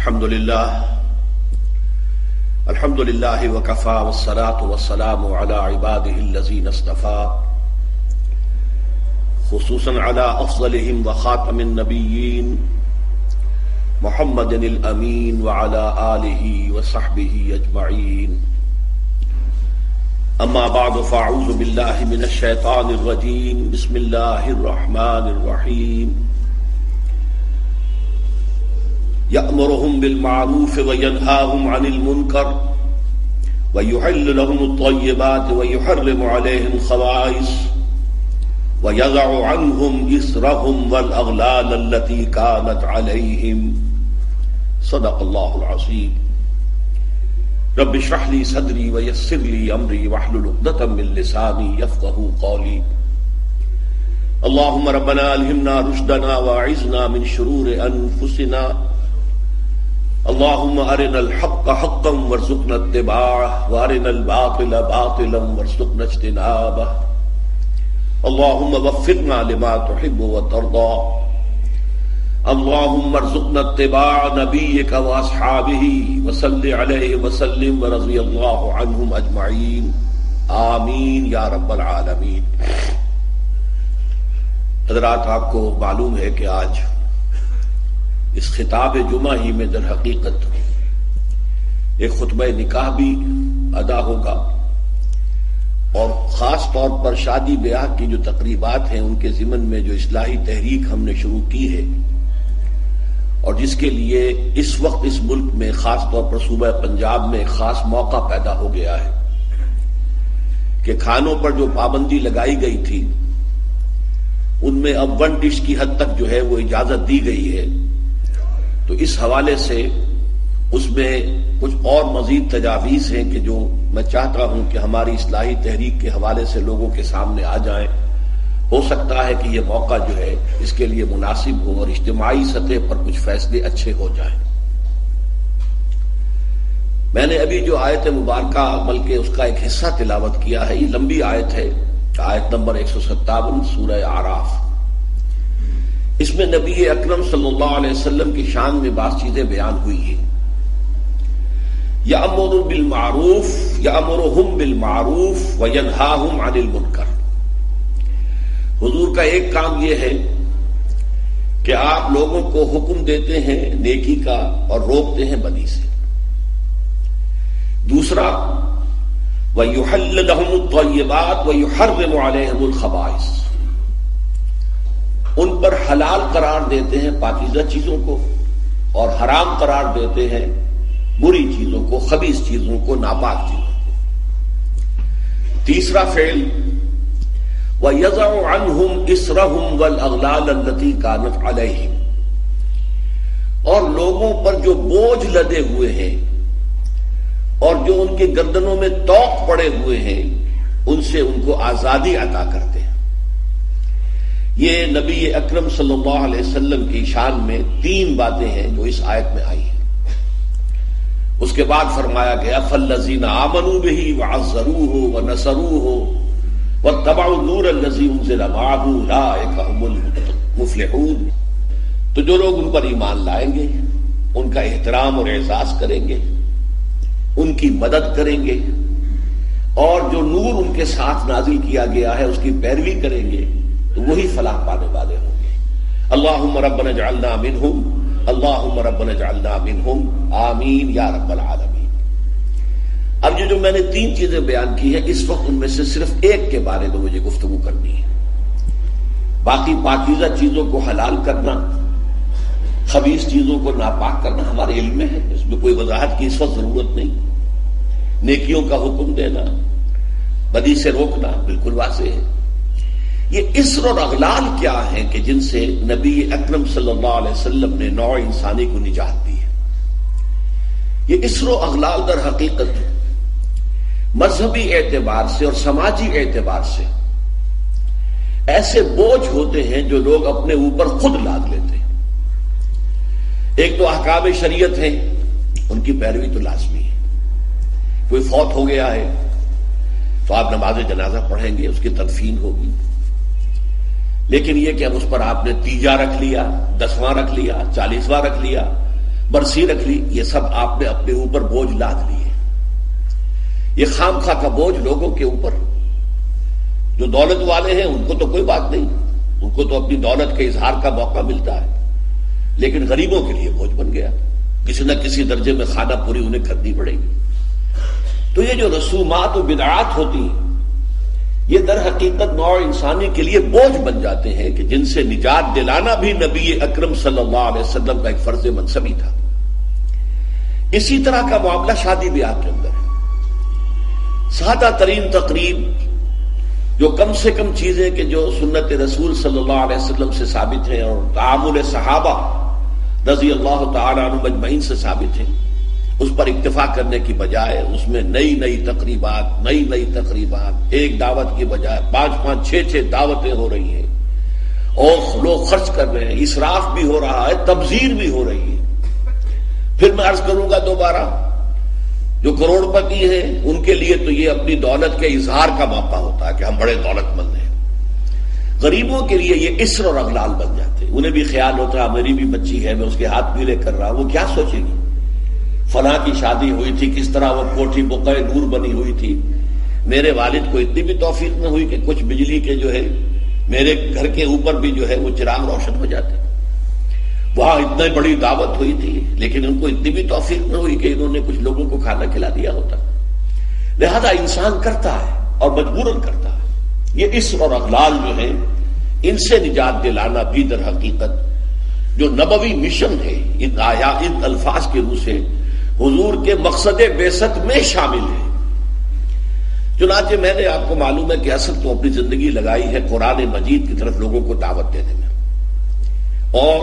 الحمد لله وكفى والصلاة والسلام على عباده الذين اصطفى خصوصا على أفضلهم وخاتم النبيين محمد الأمين وعلى آله وصحبه أجمعين. أما بعد فأعوذ بالله من الشيطان الرجيم. بسم الله الرحمن الرحيم. يأمرهم بالمعروف وينهاهم عن المنكر ويحل لهم الطيبات ويحرم عليهم الخبائث ويضع عنهم إصرهم والأغلال التي كانت عليهم. صدق الله العظيم. رب اشرح لي صدري ويسر لي أمري واحلل عقدة من لساني يفقهوا قولي. اللهم ربنا ألهمنا رشدنا وأعذنا من شرور أنفسنا. اللهم أرنا الحق حقا وارزقنا اتباعه وأرنا الباطل باطلا وارزقنا اجتنابه. اللهم وفقنا لما تحب وترضى. اللهم ارزقنا اتباع نبيك وأصحابه وصل عليه وسلم ورضي الله عنهم أجمعين. آمین یا رب العالمین. حضرات، آپ کو معلوم ہے کہ آج اس خطاب جمعہ ہی میں در حقیقت ایک خطبہ نکاح بھی ادا ہوگا، اور خاص طور پر شادی بیاہ کی جو تقریبات ہیں ان کے ضمن میں جو اصلاحی تحریک ہم نے شروع کی ہے، اور جس کے لیے اس وقت اس ملک میں خاص طور پر صوبہ پنجاب میں ایک خاص موقع پیدا ہو گیا ہے کہ کھانوں پر جو پابندی لگائی گئی تھی ان میں اب ون ڈش کی حد تک جو ہے وہ اجازت دی گئی ہے. تو اس حوالے سے اس میں کچھ اور مزید تجاویز ہیں کہ جو میں چاہتا ہوں کہ ہماری اصلاحی تحریک کے حوالے سے لوگوں کے سامنے آ جائیں. ہو سکتا ہے کہ یہ موقع جو ہے اس کے لیے مناسب ہو اور اجتماعی سطح پر کچھ فیصلے اچھے ہو جائیں. میں نے ابھی جو آیت مبارکہ بلکہ اس کا ایک حصہ تلاوت کیا ہے، یہ لمبی آیت ہے، آیت نمبر 157 سورہ اعراف. اس میں نبی اکرم صلی اللہ علیہ وسلم کی شان میں بعض چیزیں بیان ہوئی ہیں. یأمرهم بالمعروف وینہاہم عن المنکر. حضور کا ایک کام یہ ہے کہ آپ لوگوں کو حکم دیتے ہیں نیکی کا اور روکتے ہیں بدی سے. دوسرا وَيُحِلُّ لَهُمُ الطَّيِّبَاتِ وَيُحَرِّمُ عَلَيْهِمُ الْخَبَائِثَ. ان پر حلال قرار دیتے ہیں پاکیزہ چیزوں کو اور حرام قرار دیتے ہیں بری چیزوں کو، خبیث چیزوں کو، ناپاک چیزوں کو. تیسرا فعل وَيَضَعُ عَنْهُمْ إِصْرَهُمْ وَالْأَغْلَالَ الَّتِي كَانَتْ عَلَيْهِمْ. اور لوگوں پر جو بوجھ لدے ہوئے ہیں اور جو ان کے گردنوں میں طوق پڑے ہوئے ہیں ان سے ان کو آزادی عطا کرتے ہیں. یہ نبی اکرم صلی اللہ علیہ وسلم کی شان میں 3 باتیں ہیں جو اس آیت میں آئی ہیں. اس کے بعد فرمایا گیا فَالَّذِينَ آمَنُوا بِهِ وَعَزَّرُوهُ وَنَصَرُوهُ وَاتَّبَعُوا النُّورَ الَّذِي أُنزِلَ مَعَهُ أُولَٰئِكَ هُمُ الْمُفْلِحُونَ. تو جو لوگ ان پر ایمان لائیں گے، ان کا احترام اور اعزاز کریں گے، ان کی مدد کریں گے، اور جو نور ان کے ساتھ نازل کیا گیا ہے اس کی پیروی کریں گے، تو وہی فلاح پانے والے ہوں گے. اللہم ربنا اجعلنا منہم، اللہم ربنا اجعلنا منہم، آمین یا رب العالمین. اب یہ جو میں نے 3 چیزیں بیان کی ہیں اس وقت ان میں سے صرف ایک کے بارے میں مجھے گفتگو کرنی ہے. باقی پاکیزہ چیزوں کو حلال کرنا، خبیث چیزوں کو ناپاک کرنا ہمارے علم میں ہے، اس میں کوئی وضاحت کی اس وقت ضرورت نہیں. نیکیوں کا حکم دینا، بدی سے روکنا بالکل واضح ہے. یہ اسر اور اغلال کیا ہیں کہ جن سے نبی اکرم صلی اللہ علیہ وسلم نے نوع انسانی کو نجات دی ہے. یہ اسر و اغلال در حقیقت مذہبی اعتبار سے اور سماجی اعتبار سے ایسے بوجھ ہوتے ہیں جو لوگ اپنے اوپر خود لاد لیتے ہیں. ایک تو احکام شریعت ہیں، ان کی پیروی تو لازمی ہے. کوئی فوت ہو گیا ہے تو آپ نماز جنازہ پڑھیں گے، اس کی تدفین ہوگی. لیکن یہ کہ اب اس پر آپ نے 30 رکھ لیا، 10واں رکھ لیا، 40واں رکھ لیا، برسی رکھ لی، یہ سب آپ نے اپنے اوپر بوجھ لاد لیے. یہ خام خواہ کا بوجھ لوگوں کے اوپر. جو دولت والے ہیں ان کو تو کوئی بات نہیں، ان کو تو اپنی دولت کے اظہار کا موقع ملتا ہے، لیکن غریبوں کے لیے بوجھ بن گیا. کسی نہ کسی درجے میں خانہ پوری انہیں کرنی پڑے گی. تو یہ جو رسومات و بدعات ہوتی ہیں یہ در حقیقت نوع انسانی کے لیے بوجھ بن جاتے ہیں کہ جن سے نجات دلانا بھی نبی اکرم صلی اللہ علیہ وسلم کا ایک فرض منصبی تھا. اسی طرح کا معاملہ شادی بیاہ کے اندر ہے. سادہ ترین تقریب، جو کم سے کم چیزیں کہ جو سنت رسول صلی اللہ علیہ وسلم سے ثابت ہیں اور تعامل صحابہ رضی اللہ تعالی عنہ مجمعین سے ثابت ہیں، اس پر اکتفا کرنے کی بجائے اس میں نئی تقریبات، ایک دعوت کی بجائے 5 6 دعوتیں ہو رہی ہیں اور لوگ خرچ کر رہے ہیں، اسراف بھی ہو رہا ہے، تبذیر بھی ہو رہی ہے. پھر میں عرض کروں گا دوبارہ، جو کروڑ پتی ہیں ان کے لیے تو یہ اپنی دولت کے اظہار کا موقع ہوتا ہے کہ ہم بڑے دولت مند ہیں. غریبوں کے لیے یہ اسر اور اغلال بن جاتے ہیں. انہیں بھی خیال ہوتا ہے میری بھی بچی ہے، میں اس کے ہاتھ پیلے کر رہا ہوں، وہ کیا سوچے گی؟ فلاں کی شادی ہوئی تھی، کس طرح وہ کوٹھی بقعہ نور بنی ہوئی تھی. میرے والد کو اتنی بھی توفیق نہ ہوئی کہ کچھ بجلی کے جو ہے میرے گھر کے اوپر بھی جو ہے وہ چراغ روشن ہو جاتے. وہاں اتنی بڑی دعوت ہوئی تھی لیکن ان کو اتنی بھی توفیق نہ ہوئی کہ انہوں نے کچھ لوگوں کو کھانا کھلا دیا ہوتا. لہذا انسان کرتا ہے اور مجبوراً کرتا ہے. یہ اسر اور اغلال جو ہیں ان سے نجات دلانا بھی در حقیقت جو نبوی مشن ہے ان الفاظ کے روح سے حضور کے مقصد بعثت میں شامل ہے. چنانچہ میں نے آپ کو معلوم ہے کہ اصل تو اپنی زندگی لگائی ہے قرآن مجید کی طرف لوگوں کو دعوت دینے میں، اور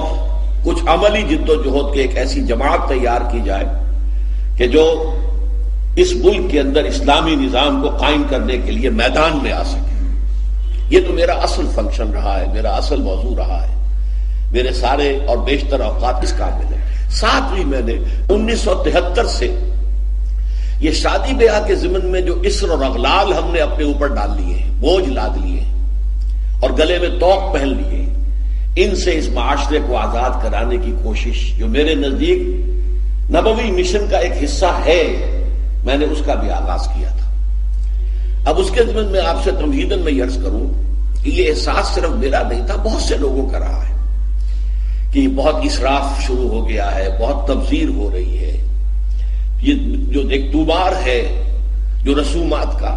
کچھ عملی جد و جہد کے ایک ایسی جماعت تیار کی جائے کہ جو اس ملک کے اندر اسلامی نظام کو قائم کرنے کے لیے میدان میں آ سکے. یہ تو میرا اصل فنکشن رہا ہے، میرا اصل موضوع رہا ہے. میرے سارے اور بیشتر اوقات اس کام میں. ساتھ ہی میں نے 1973 سے یہ شادی بیاہ کے ضمن میں جو اسر اور اغلال ہم نے اپنے اوپر ڈال لیے ہیں، بوجھ لاد لیے ہیں اور گلے میں توق پہن لیے ہیں، ان سے اس معاشرے کو آزاد کرانے کی کوشش جو میرے نزدیک نبوی مشن کا ایک حصہ ہے، میں نے اس کا بھی آغاز کیا تھا. اب اس کے ضمن میں آپ سے تمہیداً میں عرض کروں کہ یہ احساس صرف میرا نہیں تھا، بہت سے لوگوں کا رہا ہے کہ بہت اسراف شروع ہو گیا ہے، بہت تبذیر ہو رہی ہے. یہ جو ایک دوبار ہے جو رسومات کا،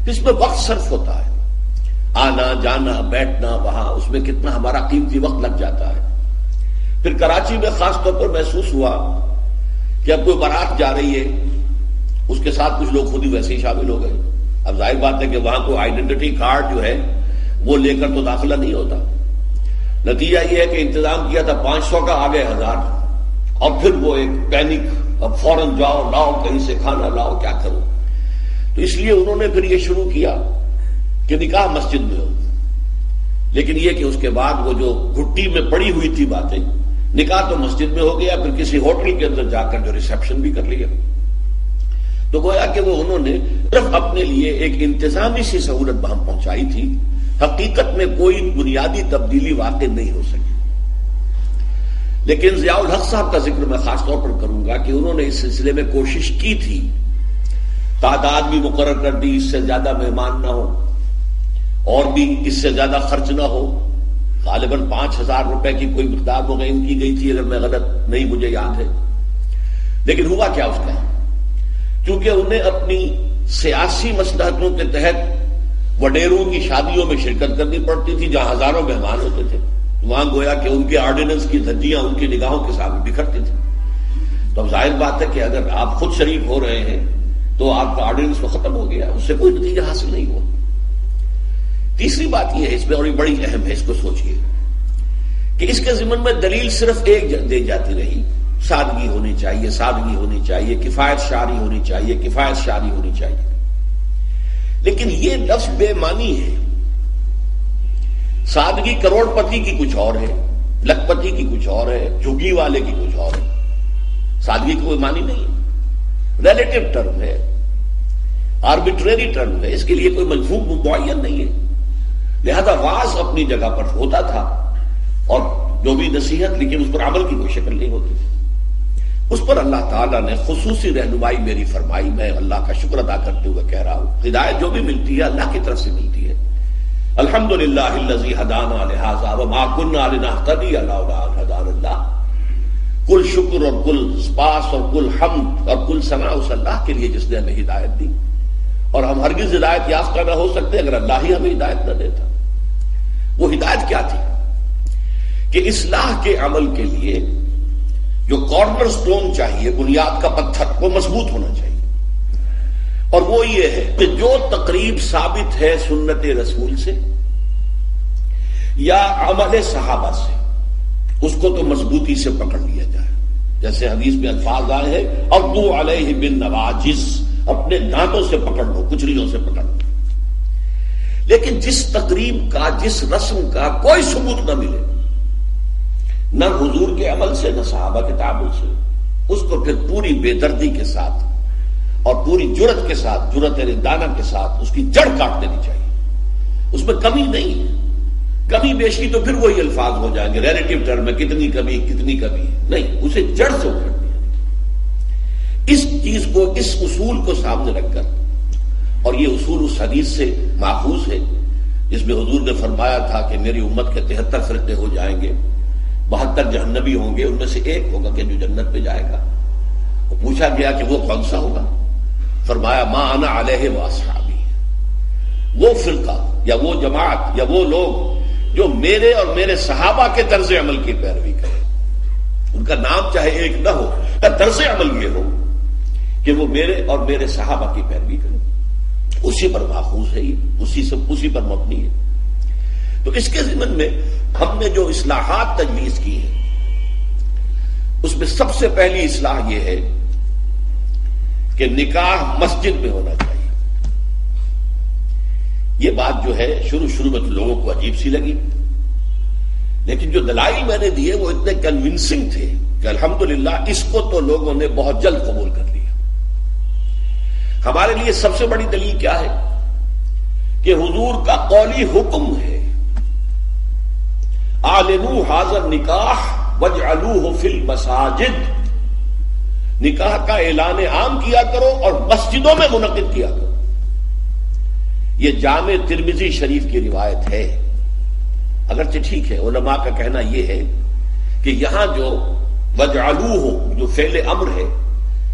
اس میں وقت صرف ہوتا ہے، آنا جانا بیٹھنا وہاں، اس میں کتنا ہمارا قیمتی وقت لگ جاتا ہے. پھر کراچی میں خاص طور پر محسوس ہوا کہ اب کوئی بارات جا رہی ہے، اس کے ساتھ کچھ لوگ خود ہی ویسے ہی شامل ہو گئے. اب ظاہر بات ہے کہ وہاں کوئی آئیڈینٹی کارڈ جو ہے وہ لے کر تو داخلہ نہیں ہوتا. نتیجہ یہ ہے کہ انتظام کیا تھا 500 کا، آگے 1000، اور پھر وہ ایک پینک، اب فوراً جاؤ لاؤ کہیں سے کھانا لاؤ، کیا کرو. تو اس لیے انہوں نے پھر یہ شروع کیا کہ نکاح مسجد میں ہو. لیکن یہ کہ اس کے بعد وہ جو گھٹی میں پڑی ہوئی تھی باتیں، نکاح تو مسجد میں ہو گیا، پھر کسی ہوٹل کے اندر جا کر جو ریسیپشن بھی کر لیا. تو گویا کہ وہ انہوں نے صرف اپنے لیے ایک انتظامی سی سہولت وہاں پہنچائی تھی، حقیقت میں کوئی بنیادی تبدیلی واقع نہیں ہو سکی. لیکن ضیاء الحق صاحب کا ذکر میں خاص طور پر کروں گا کہ انہوں نے اس سلسلے میں کوشش کی تھی، تعداد بھی مقرر کر دی، اس سے زیادہ مہمان نہ ہو اور بھی اس سے زیادہ خرچ نہ ہو. غالباً 5000 روپے کی کوئی مقدار متعین کی گئی تھی اگر میں غلط نہیں مجھے یاد ہے. لیکن ہوا کیا اس کا، چونکہ انہیں اپنی سیاسی مصلحتوں کے تحت وڈیروں کی شادیوں میں شرکت کرنی پڑتی تھی جہاں ہزاروں مہمان ہوتے تھے. وہاں گویا کہ ان کے آرڈیننس کی دھجیاں ان کی نگاہوں کے سامنے بکھرتی تھی. تو اب ظاہر بات ہے کہ اگر آپ خود شریک ہو رہے ہیں تو آپ کا آرڈیننس تو ختم ہو گیا، اس سے کوئی نتیجہ حاصل نہیں ہوا. تیسری بات یہ ہے، اس میں اور بڑی اہم ہے، اس کو سوچئے کہ اس کے ضمن میں دلیل صرف ایک دے جاتی رہی، سادگی ہونی چاہیے، سادگی ہونی چاہیے، کفایت شعری ہونی چاہیے، کفایت شعری ہونی چاہیے. لیکن یہ لفظ بے معنی ہے. سادگی کروڑ پتی کی کچھ اور ہے، لکھ پتی کی کچھ اور ہے، جھگی والے کی کچھ اور ہے. سادگی کی کوئی معنی نہیں ہے، ریلیٹو ٹرم ہے، آربیٹریری ٹرم ہے، اس کے لیے کوئی مفہوم معین نہیں ہے. لہذا واعظ اپنی جگہ پر ہوتا تھا اور جو بھی نصیحت، لیکن اس پر عمل کی کوئی شکل نہیں ہوتی تھی. اس پر اللہ تعالیٰ نے خصوصی رہنمائی میری فرمائی. میں اللہ کا شکر ادا کرتے ہوئے کہہ رہا ہوں ہدایت جو بھی ملتی ہے اللہ کی طرف سے ملتی ہے. الحمدللہ الذی ہدانا لہذا وما کنا لنہتدی لولا ان ہدانا اللہ. کل شکر اور کل سپاس اور کل حمد اور کل ثنا اس اللہ کے لیے جس نے ہمیں ہدایت دی، اور ہم ہرگز ہدایت یافتہ نہ ہو سکتے اگر اللہ ہی ہمیں ہدایت نہ دیتا. وہ ہدایت کیا تھی کہ اصلاح کے عمل کے لیے جو کارنر سٹون چاہیے، بنیاد کا پتھر، وہ مضبوط ہونا چاہیے. اور وہ یہ ہے کہ جو تقریب ثابت ہے سنت رسول سے یا عمل صحابہ سے، اس کو تو مضبوطی سے پکڑ لیا جائے. جیسے حدیث میں الفاظ آئے ہیں عضوا علیہ بالنواجذ، اپنے دانتوں سے پکڑ لو، کچلیوں سے پکڑ لو. لیکن جس تقریب کا، جس رسم کا کوئی ثبوت نہ ملے، نہ حضور کے عمل سے نہ صحابہ کے تعامل سے، اس کو پھر پوری بے دردی کے ساتھ اور پوری جرت کے ساتھ، جرت رندانہ کے ساتھ اس کی جڑ کاٹ دینی چاہیے. اس میں کمی نہیں ہے. کمی بیشی تو پھر وہی الفاظ ہو جائیں گے ریلیٹو ٹرم میں، کتنی کمی نہیں، اسے جڑ سے اکھڑ دیا. اس چیز کو، اس اصول کو سامنے رکھ کر، اور یہ اصول اس حدیث سے ماخوذ ہے جس میں حضور نے فرمایا تھا کہ میری امت کے 73 فرقے ہو جائیں گے، 72 جہنمی ہوں گے، ان میں سے ایک ہوگا کہ جو جنت میں جائے گا. وہ پوچھا گیا کہ وہ کون سا ہوگا؟ فرمایا ما انا علیہ واصحابی. وہ فرقہ یا وہ جماعت یا وہ لوگ جو میرے اور میرے صحابہ کے طرز عمل کی پیروی کریں. ان کا نام چاہے ایک نہ ہو، طرز عمل یہ ہو کہ وہ میرے اور میرے صحابہ کی پیروی کریں. اسی پر ماخوذ ہے یہ، اسی پر مبنی ہے. تو اس کے ضمن میں ہم نے جو اصلاحات تجویز کی ہیں، اس میں سب سے پہلی اصلاح یہ ہے کہ نکاح مسجد میں ہونا چاہیے. یہ بات جو ہے شروع میں تو لوگوں کو عجیب سی لگی، لیکن جو دلائل میں نے دیے وہ اتنے کنونسنگ تھے کہ الحمدللہ اس کو تو لوگوں نے بہت جلد قبول کر لیا. ہمارے لیے سب سے بڑی دلیل کیا ہے کہ حضور کا قولی حکم ہے اعلنوا ھذا النکاح واجعلوہ فی المساجد. نکاح کا اعلان عام کیا کرو اور مسجدوں میں منعقد کیا کرو. یہ جامع ترمذی شریف کی روایت ہے. اگرچہ ٹھیک ہے، علماء کا کہنا یہ ہے کہ یہاں جو وجعلوہ جو فعل امر ہے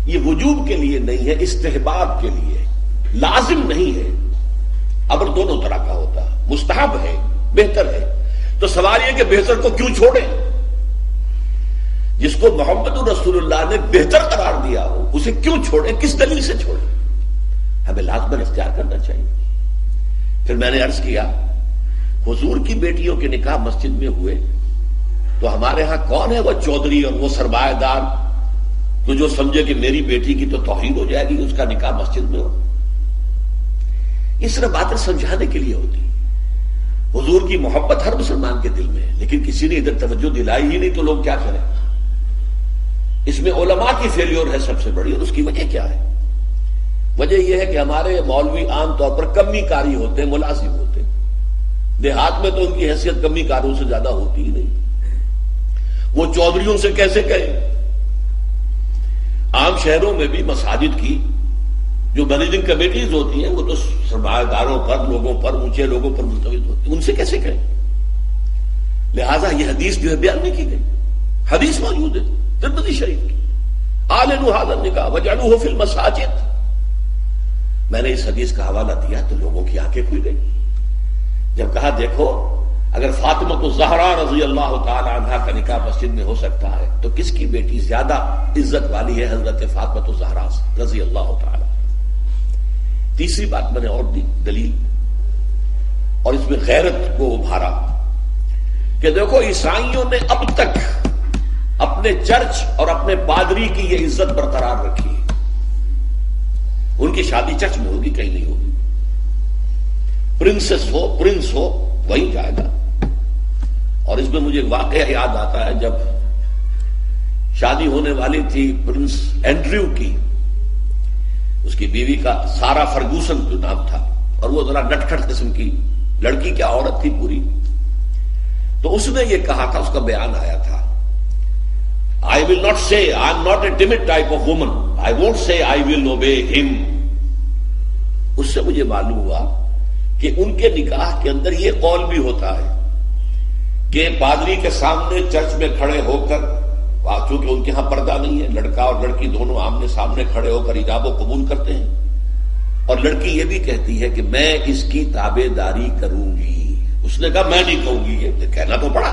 یہ وجوب کے لیے نہیں ہے، استحباب کے لیے، لازم نہیں ہے. امر دونوں طرح کا ہوتا ہے، مستحب ہے، بہتر ہے. تو سوال یہ کہ بہتر کو کیوں چھوڑیں؟ جس کو محمد رسول اللہ نے بہتر قرار دیا ہو اسے کیوں چھوڑیں؟ کس دلیل سے چھوڑیں؟ ہمیں لازماً اختیار کرنا چاہیے. پھر میں نے عرض کیا حضور کی بیٹیوں کے نکاح مسجد میں ہوئے تو ہمارے ہاں کون ہے وہ چودھری اور وہ سرمایہ دار تو جو سمجھے کہ میری بیٹی کی تو توہین ہو جائے گی اس کا نکاح مسجد میں ہو؟ اس طرح باتیں سمجھانے کے لیے ہوتی. حضور کی محبت ہر مسلمان کے دل میں ہے، لیکن کسی نے ادھر توجہ دلائی ہی نہیں تو لوگ کیا کریں؟ اس میں علماء کی فیلیور ہے سب سے بڑی. اور اس کی وجہ کیا ہے؟ وجہ یہ ہے کہ ہمارے مولوی عام طور پر کمی کاری ہوتے ہیں، ملازم ہوتے ہیں. دیہات میں تو ان کی حیثیت کمی کاروں سے زیادہ ہوتی ہی نہیں. وہ چودھریوں سے کیسے کہیں؟ عام شہروں میں بھی مساجد کی جو مینیجنگ کمیٹیز ہوتی ہیں وہ تو سرمایہ داروں پر، لوگوں پر، اونچے لوگوں پر ملتوی ہوتی ہیں، ان سے کیسے کہیں؟ لہذا یہ حدیث جو ہے بیان نہیں کی گئی. حدیث موجود ہے ترمذی شریف کی، اعلنوا ھذا النکاح واجعلوہ فی المساجد. میں نے اس حدیث کا حوالہ دیا تو لوگوں کی آنکھیں کھل گئی. جب کہا دیکھو اگر فاطمہ الزہرا رضی اللہ تعالی عنہا کا نکاح مسجد میں ہو سکتا ہے تو کس کی بیٹی زیادہ عزت والی ہے حضرت فاطمہ الزہرا رضی اللہ تعالی. تیسری بات میں نے اور دی دلیل، اور اس میں غیرت کو ابھارا کہ دیکھو عیسائیوں نے اب تک اپنے چرچ اور اپنے پادری کی یہ عزت برقرار رکھی ہے. ان کی شادی چرچ میں ہوگی، کہیں نہیں ہوگی. پرنسس ہو، پرنس ہو، وہیں جائے گا. اور اس میں مجھے واقعہ یاد آتا ہے جب شادی ہونے والی تھی پرنس اینڈریو کی، اس کی بیوی کا سارا فرگوسن جو نام تھا، اور وہ ذرا نٹکھٹ قسم کی لڑکی، کیا عورت تھی پوری. تو اس نے یہ کہا تھا، اس کا بیان آیا تھا، I will not say, I am not a timid type of woman. I won't say I will obey him. اس سے مجھے معلوم ہوا کہ ان کے نکاح کے اندر یہ قول بھی ہوتا ہے کہ پادری کے سامنے چرچ میں کھڑے ہو کر، چونکہ ان کے ہاں پردہ نہیں ہے، لڑکا اور لڑکی دونوں آمنے سامنے کھڑے ہو کر ایجاب و قبول کرتے ہیں، اور لڑکی یہ بھی کہتی ہے کہ میں اس کی تابع داری کروں گی۔ اس نے کہا میں نہیں کہوں گی، یہ کہنا تو پڑا،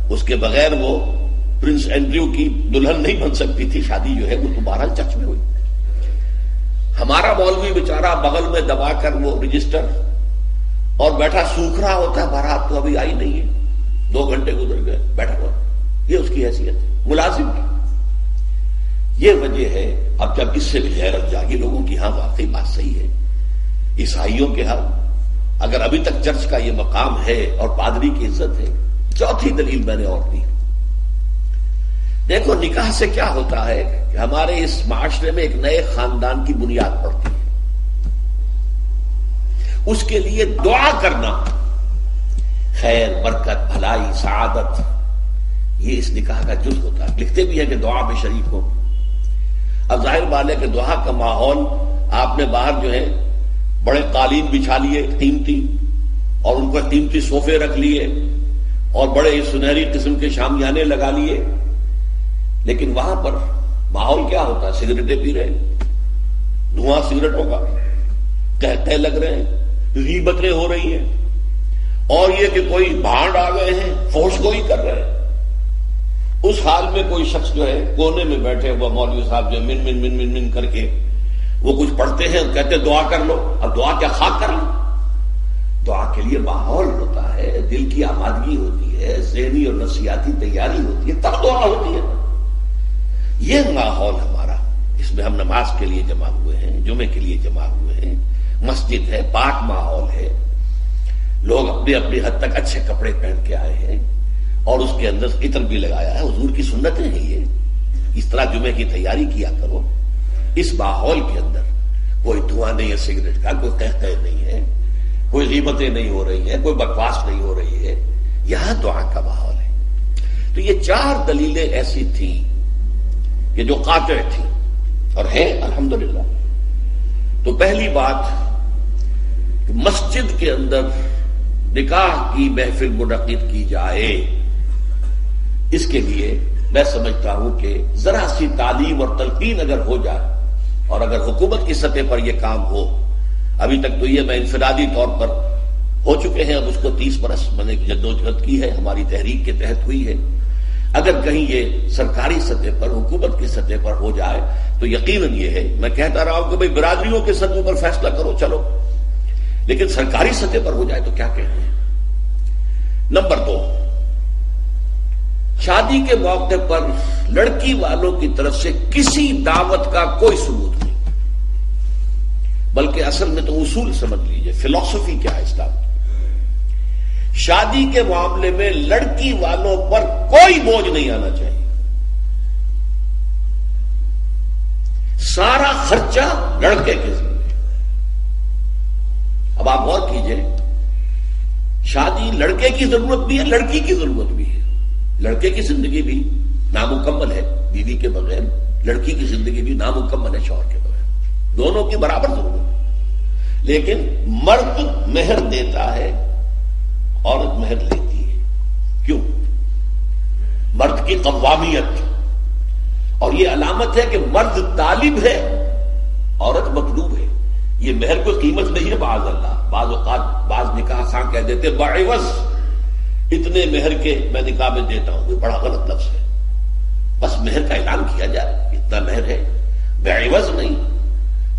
اس کے بغیر وہ پرنس اینڈریو کی دلہن نہیں بن سکتی تھی، شادی جو ہے وہ دوبارہ چرچ میں ہوئی۔ ہمارا مولوی بیچارہ بغل میں دبا کر وہ رجسٹر اور بیٹھا سوکھ رہا ہوتا ہے، بارات تو ابھی آئی نہیں ہے، 2 گھنٹے گزر گئے بیٹھا ہوا، یہ اس کی حیثیت ہے ملازم کی۔ یہ وجہ ہے اب جب اس سے بھی غیرت جاگی لوگوں کی، ہاں واقعی بات صحیح ہے، عیسائیوں کے ہاں اگر ابھی تک چرچ کا یہ مقام ہے اور پادری کی عزت ہے۔ چوتھی دلیل میں نے اور دی، دیکھو نکاح سے کیا ہوتا ہے کہ ہمارے اس معاشرے میں ایک نئے خاندان کی بنیاد پڑتی ہے، اس کے لیے دعا کرنا، خیر برکت بھلائی سعادت، یہ اس نکاح کا جز ہوتا ہے۔ لکھتے بھی ہیں کہ دعا میں شریک ہو۔ اب ظاہر بات ہے کہ دعا کا ماحول آپ نے باہر جو ہے بڑے قالین بچھا لیے قیمتی، اور ان پر قیمتی صوفے رکھ لیے اور بڑے سنہری قسم کے شامیانے لگا لیے، لیکن وہاں پر ماحول کیا ہوتا ہے؟ سگریٹیں پی رہے ہیں، دھواں سگریٹوں کا، قہقہے لگ رہے ہیں، غیبتیں ہو رہی ہیں، اور یہ کہ کوئی بھانڈ آ گئے ہیں، فحش گوئی کر رہے ہیں۔ اس حال میں کوئی شخص جو ہے کونے میں بیٹھے ہوا مولوی صاحب جو من من من من من کر کے وہ کچھ پڑھتے ہیں، کہتے ہیں دعا کر لو۔ اب دعا کیا خاک کر لو؟ دعا کے لیے ماحول ہوتا ہے، دل کی آمادگی ہوتی ہے، ذہنی اور نفسیاتی تیاری ہوتی ہے، تب دعا ہوتی ہے۔ یہ ماحول ہمارا، اس میں ہم نماز کے لیے جمع ہوئے ہیں، جمعے کے لیے جمع ہوئے ہیں، مسجد ہے، پاک ماحول ہے، لوگ اپنی اپنی حد تک اچھے کپڑے پہن کے آئے ہیں، اور اس کے اندر عطر بھی لگایا ہے، حضور کی سنتیں ہیں یہ، اس طرح جمعے کی تیاری کیا کرو۔ اس ماحول کے اندر کوئی دھواں نہیں ہے سگریٹ کا، کوئی قہقہے نہیں ہے، کوئی غیبتیں نہیں ہو رہی ہیں، کوئی بکواس نہیں ہو رہی ہے، یہاں دعا کا ماحول ہے۔ تو یہ 4 دلیلیں ایسی تھیں کہ جو قاطع تھی اور ہیں الحمدللہ۔ تو پہلی بات، مسجد کے اندر نکاح کی محفل منعقد کی جائے، اس کے لیے میں سمجھتا ہوں کہ ذرا سی تعلیم اور تلقین اگر ہو جائے، اور اگر حکومت کی سطح پر یہ کام ہو، ابھی تک تو یہ میں انفرادی طور پر ہو چکے ہیں، اب اس کو 30 برس میں نے جدوجہد کی ہے، ہماری تحریک کے تحت ہوئی ہے، اگر کہیں یہ سرکاری سطح پر حکومت کی سطح پر ہو جائے تو یقیناً یہ ہے، میں کہتا رہا ہوں کہ بھئی برادریوں کے سطح پر فیصلہ کرو چلو، لیکن سرکاری سطح پر ہو جائے تو کیا کہتے ہیں۔ نمبر 2، شادی کے موقع پر لڑکی والوں کی طرف سے کسی دعوت کا کوئی ثبوت نہیں، بلکہ اصل میں تو اصول سمجھ لیجئے، فلسفی کیا ہے اسلام کی۔ شادی کے معاملے میں لڑکی والوں پر کوئی بوجھ نہیں آنا چاہیے، سارا خرچہ لڑکے کے ذمہ۔ اب آپ غور کیجئے، شادی لڑکے کی ضرورت بھی ہے، لڑکی کی ضرورت بھی ہے۔ لڑکے کی زندگی بھی نامکمل ہے بیوی کے بغیر، لڑکی کی زندگی بھی نامکمل ہے شوہر کے بغیر، دونوں کی برابر ضرورت ہے۔ لیکن مرد مہر دیتا ہے، عورت مہر لیتی ہے، کیوں؟ مرد کی قوامیت، اور یہ علامت ہے کہ مرد طالب ہے، عورت مطلوب ہے۔ یہ مہر کوئی قیمت نہیں ہے، بعض اللہ بعض اوقات بعض نکاح خاں کہہ دیتے بعوض اتنے مہر کے میں نکاح میں دیتا ہوں، یہ بڑا غلط لفظ ہے۔ بس مہر کا اعلان کیا جائے اتنا مہر ہے، بعوض نہیں،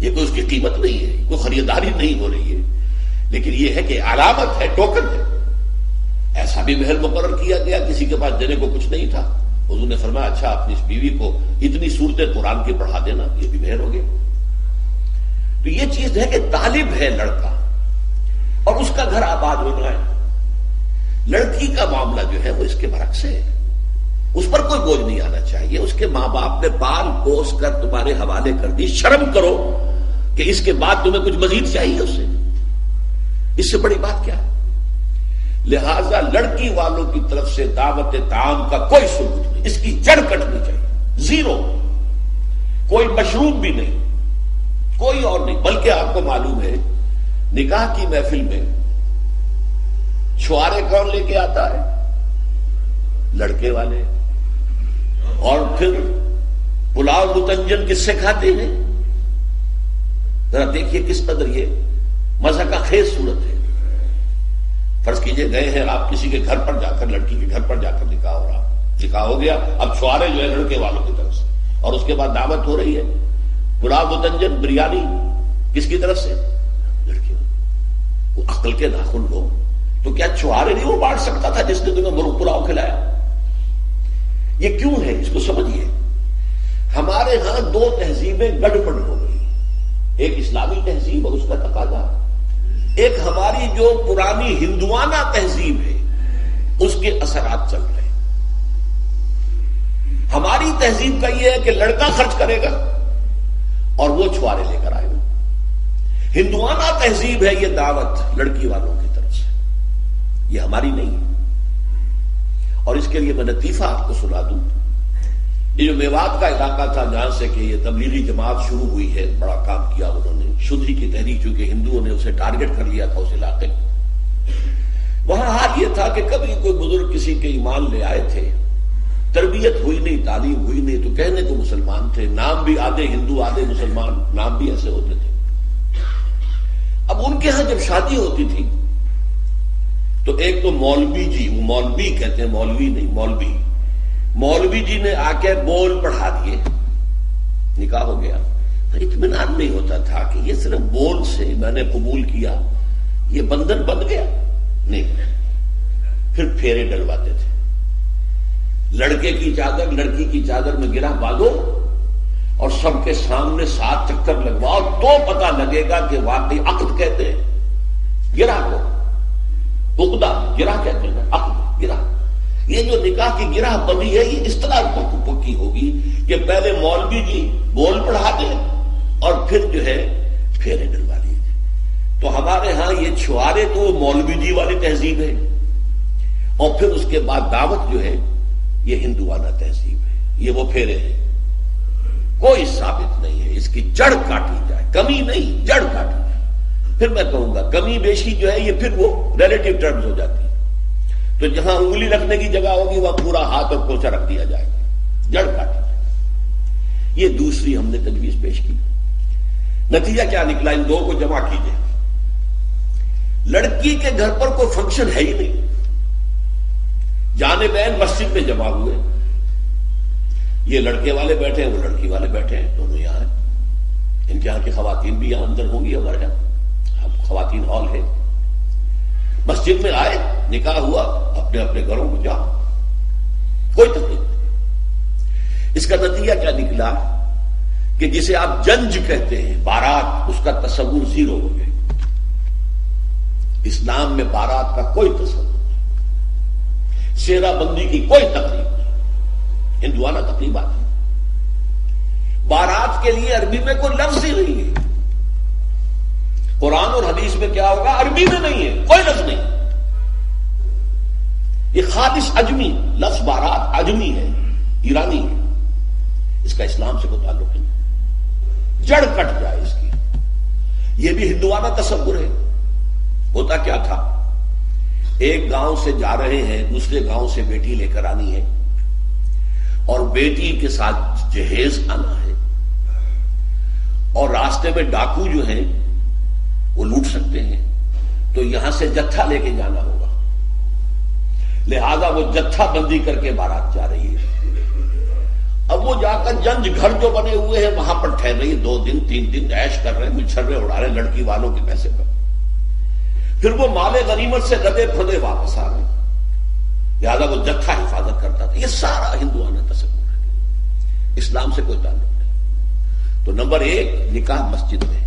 یہ کوئی اس کی قیمت نہیں ہے، کوئی خریداری نہیں ہو رہی ہے، لیکن یہ ہے کہ علامت ہے، ٹوکن ہے۔ ایسا بھی مہر مقرر کیا گیا، کسی کے پاس دینے کو کچھ نہیں تھا، حضور نے فرمایا اچھا اپنی اس بیوی کو اتنی سورتیں قرآن کی پڑھا دینا، یہ بھی مہر ہو گیا۔ تو یہ چیز ہے کہ طالب ہے لڑکا اور اس کا گھر آباد ہونا ہے۔ لڑکی کا معاملہ جو ہے وہ اس کے برعکس ہے، اس پر کوئی بوجھ نہیں آنا چاہیے۔ اس کے ماں باپ نے پال پوس کر تمہارے حوالے کر دی، شرم کرو کہ اس کے بعد تمہیں کچھ مزید چاہیے اس سے، اس سے بڑی بات کیا ہے؟ لہذا لڑکی والوں کی طرف سے دعوت طعام کا کوئی ثبوت نہیں، اس کی جڑ کٹنی مشروب بھی نہیں، کوئی اور نہیں، بلکہ آپ کو معلوم ہے نکاح کی محفل میں چھوارے کون لے کے آتا ہے؟ لڑکے والے، اور پھر پلاؤ متنجن کس سے کھاتے ہیں؟ ذرا دیکھیے کس قدر یہ مزہ کا خیز صورت ہے۔ فرض کیجئے گئے ہیں آپ کسی کے گھر پر جا کر، لڑکی کے گھر پر جا کر نکاح ہو رہا، نکاح ہو گیا، اب چھوارے جو ہے لڑکے والوں کی طرف سے، اور اس کے بعد دعوت ہو رہی ہے، پلاؤ متنجن بریانی کس کی طرف سے؟ لڑکی والوں۔ وہ عقل کے ناخن لوگ تو کیا چھوارے نہیں وہ بانٹ سکتا تھا جس نے تمہیں پلاؤ کھلایا؟ یہ کیوں ہے اس کو سمجھیے۔ ہمارے ہاں دو تہذیبیں گڑبڑ ہو گئی، ایک اسلامی تہذیب اور اس کا تقاضا، ایک ہماری جو پرانی ہندوانہ تہذیب ہے اس کے اثرات چل رہے ہیں۔ ہماری تہذیب کا یہ ہے کہ لڑکا خرچ کرے گا اور وہ چھوارے لے کر آئے گا۔ ہندوانہ تہذیب ہے یہ دعوت لڑکی والوں کی طرف سے، یہ ہماری نہیں ہے۔ اور اس کے لیے میں لطیفہ آپ کو سنا دوں، یہ جو میوات کا علاقہ تھا جہاں سے کہ یہ تبلیغی جماعت شروع ہوئی ہے، بڑا کام کیا انہوں نے، شدھی کی تحریک، چونکہ ہندوؤں نے اسے ٹارگٹ کر لیا تھا اس علاقے میں، وہاں حال یہ تھا کہ کبھی کوئی بزرگ کسی کے ایمان لے آئے تھے، تربیت ہوئی نہیں، تعلیم ہوئی نہیں، تو کہنے کو مسلمان تھے، نام بھی آدھے ہندو آدھے مسلمان، نام بھی ایسے ہوتے تھے۔ اب ان کے ہاں جب شادی ہوتی تھی تو ایک تو مولوی جی، وہ مولوی کہتے ہیں، مولوی نہیں، مولوی جی نے آ کے بول پڑھا دیے، نکاح ہو گیا۔ اطمینان نہیں ہوتا تھا کہ یہ صرف بول سے میں نے قبول کیا یہ بندھن بن گیا، نہیں، پھر پھیرے ڈلواتے تھے، لڑکے کی چادر لڑکی کی چادر میں گرہ باندھو اور سب کے سامنے 7 چکر لگواؤ تو پتہ لگے گا کہ واقعی عقد کہتے ہیں گرہ کو، عقدہ گرہ کہتے ہیں، عقد گرہ۔ یہ جو نکاح کی گرہ بنی ہے یہ اس طرح پکی ہوگی کہ پہلے مولوی جی بول پڑھا دیں اور پھر جو ہے پھیرے ڈلوا دیجیے۔ تو ہمارے ہاں یہ چھوارے تو مولوی جی والی تہذیب ہے، اور پھر اس کے بعد دعوت جو ہے یہ ہندوانہ تہذیب ہے، یہ وہ پھیرے ہیں، کوئی ثابت نہیں ہے، اس کی جڑ کاٹی جائے، کمی نہیں جڑ کاٹی جائے۔ پھر میں کہوں گا کمی بیشی جو ہے یہ پھر وہ ریلیٹو ٹرمز ہو جاتی ہے، تو جہاں انگلی رکھنے کی جگہ ہوگی وہاں پورا ہاتھ اور پوچھا رکھ دیا جائے گا، جڑ کاٹی جائے۔ یہ دوسری ہم نے تجویز پیش کی، نتیجہ کیا نکلا؟ ان دو کو جمع کیجئے، لڑکی کے گھر پر کوئی فنکشن ہے ہی نہیں، جانبین مسجد میں جمع ہوئے، یہ لڑکے والے بیٹھے ہیں، وہ لڑکی والے بیٹھے ہیں، دونوں یہاں ہیں، ان کے یہاں کی خواتین بھی یہاں اندر ہوں گی، ہمارے یہاں خواتین ہال ہے، مسجد میں آئے، نکاح ہوا، اپنے اپنے گھروں کو جاؤ، کوئی تکلیف نہیں۔ اس کا نتیجہ کیا نکلا کہ جسے آپ جنج کہتے ہیں، بارات، اس کا تصور زیرو ہو گیا۔ اسلام میں بارات کا کوئی تصور نہیں، سیرا بندی کی کوئی تقریب نہیں، ہندوانہ تقریبات ہیں۔ بارات کے لیے عربی میں کوئی لفظ ہی نہیں ہے، قرآن اور حدیث میں کیا ہوگا؟ عربی میں نہیں ہے، کوئی لفظ نہیں، یہ خالص عجمی لفظ، بارات عجمی ہے، ایرانی ہے، اس کا اسلام سے کوئی تعلق نہیں، جڑ کٹ جائے اس کی۔ یہ بھی ہندوانہ تصور ہے۔ ہوتا کیا تھا، ایک گاؤں سے جا رہے ہیں، دوسرے گاؤں سے بیٹی لے کر آنی ہے، اور بیٹی کے ساتھ جہیز آنا ہے، اور راستے میں ڈاکو جو ہیں وہ لوٹ سکتے ہیں، تو یہاں سے جتھا لے کے جانا ہوگا، لہذا وہ جتھا بندی کر کے بارات جا رہی ہے۔ اب وہ جا کر جنج گھر جو بنے ہوئے ہیں وہاں پر ٹھہر رہی ہے، 2 دن 3 دن عیش کر رہے ہیں، مچھرے اڑا رہے ہیں لڑکی والوں کے پیسے پر، پھر وہ مال غنیمت سے لدے پھدے واپس آ رہے ہیں، لہذا وہ جتھا حفاظت کرتا تھا۔ یہ سارا ہندوانہ تصور ہے، اسلام سے کوئی تعلق نہیں۔ تو نمبر 1 نکاح مسجد میں،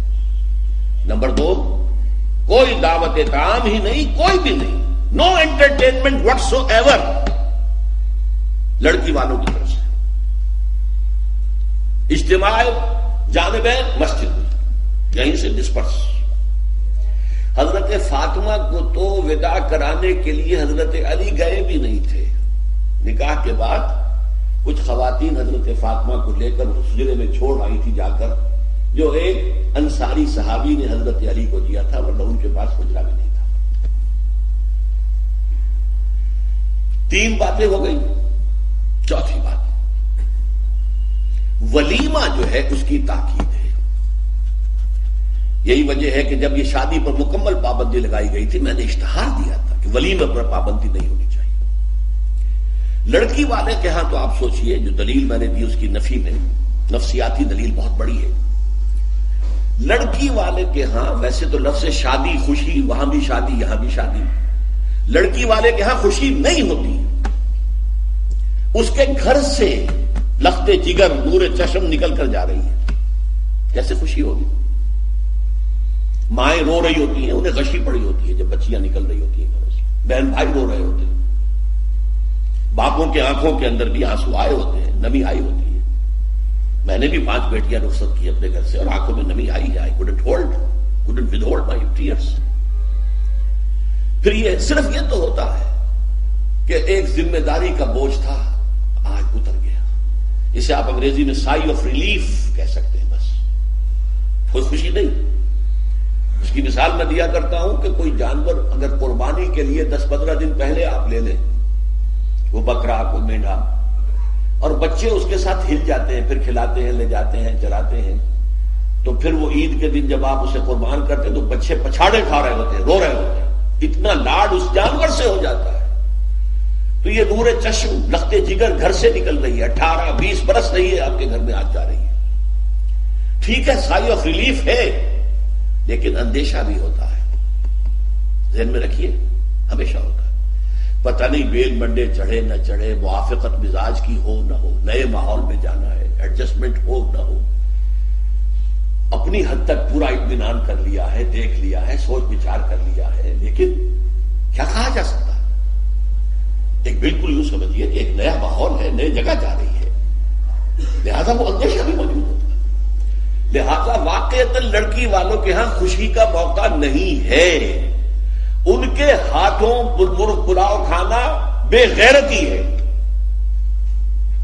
نمبر 2 کوئی دعوت طعام ہی نہیں، کوئی بھی نہیں، نو انٹرٹینمنٹ واٹس سو ایور لڑکی والوں کی طرف سے، اجتماع جانبین مسجد میں، یہیں سے ڈسپرس۔ حضرت فاطمہ کو تو وداع کرانے کے لیے حضرت علی گئے بھی نہیں تھے، نکاح کے بعد کچھ خواتین حضرت فاطمہ کو لے کر حجرے میں چھوڑ آئی تھی جا کر، جو ایک انصاری صحابی نے حضرت علی کو دیا تھا، ورنہ ان کے پاس حجرہ بھی نہیں تھا۔ 3 باتیں ہو گئی۔ چوتھی بات، ولیمہ جو ہے اس کی تاکید ہے۔ یہی وجہ ہے کہ جب یہ شادی پر مکمل پابندی لگائی گئی تھی، میں نے اشتہار دیا تھا کہ ولیمے پر پابندی نہیں ہونی چاہیے۔ لڑکی والے کے ہاں تو آپ سوچئے، جو دلیل میں نے دی اس کی نفی میں، نفسیاتی دلیل بہت بڑی ہے۔ لڑکی والے کے ہاں ویسے تو لفظ شادی، خوشی، وہاں بھی شادی یہاں بھی شادی، لڑکی والے کے ہاں خوشی نہیں ہوتی۔ اس کے گھر سے لخت جگر، نور چشم نکل کر جا رہی ہے، کیسے خوشی ہوگی؟ مائیں رو رہی ہوتی ہیں، انہیں غشی پڑی ہوتی ہے جب بچیاں نکل رہی ہوتی ہیں گھروں سے، بہن بھائی رو رہے ہوتے ہیں، باپوں کے آنکھوں کے اندر بھی آنسو آئے ہوتے ہیں، نمی آئی ہوتی ہے۔ میں نے بھی 5 بیٹیاں رخصت کی اپنے گھر سے، اور آنکھوں میں نمی آئی ہے۔ I couldn't withhold my tears۔ پھر یہ صرف یہ تو ہوتا ہے کہ ایک ذمہ داری کا بوجھ تھا، آج اتر گیا۔ اسے آپ انگریزی میں سائی آف ریلیف کہہ سکتے ہیں، بس کوئی خوشی نہیں۔ اس کی مثال میں دیا کرتا ہوں کہ کوئی جانور اگر قربانی کے لیے 10-15 دن پہلے آپ لے لیں، وہ بکرا، کوئی مینڈھا، اور بچے اس کے ساتھ ہل جاتے ہیں، پھر کھلاتے ہیں، لے جاتے ہیں، چلاتے ہیں، تو پھر وہ عید کے دن جب آپ اسے قربان کرتے ہیں تو بچے پچھاڑے کھا رہے ہوتے ہیں، رو رہے ہوتے ہیں، اتنا لاڈ اس جانور سے ہو جاتا ہے۔ تو یہ نور چشم، لخت جگر گھر سے نکل رہی ہے، 18-20 برس رہی ہے آپ کے گھر میں، آج جا رہی ہے۔ ٹھیک ہے، سائی آف ریلیف ہے، لیکن اندیشہ بھی ہوتا ہے، ذہن میں رکھیے، ہمیشہ ہوتا ہے۔ پتہ نہیں بیل منڈے چڑھے نہ چڑھے، موافقت مزاج کی ہو نہ ہو، نئے ماحول میں جانا ہے، ایڈجسٹمنٹ ہو نہ ہو، اپنی حد تک پورا اطمینان کر لیا ہے، دیکھ لیا ہے، سوچ بچار کر لیا ہے، لیکن کیا کہا جا سکتا ہے؟ ایک بالکل یوں سمجھیے کہ ایک نیا ماحول ہے، نئی جگہ جا رہی ہے، لہذا وہ اندیشہ بھی موجود ہوتا ہے۔ لہذا واقعتاً لڑکی والوں کے ہاں خوشی کا موقع نہیں ہے۔ ان کے ہاتھوں مرغ پلاؤ کھانا بے غیرتی ہے۔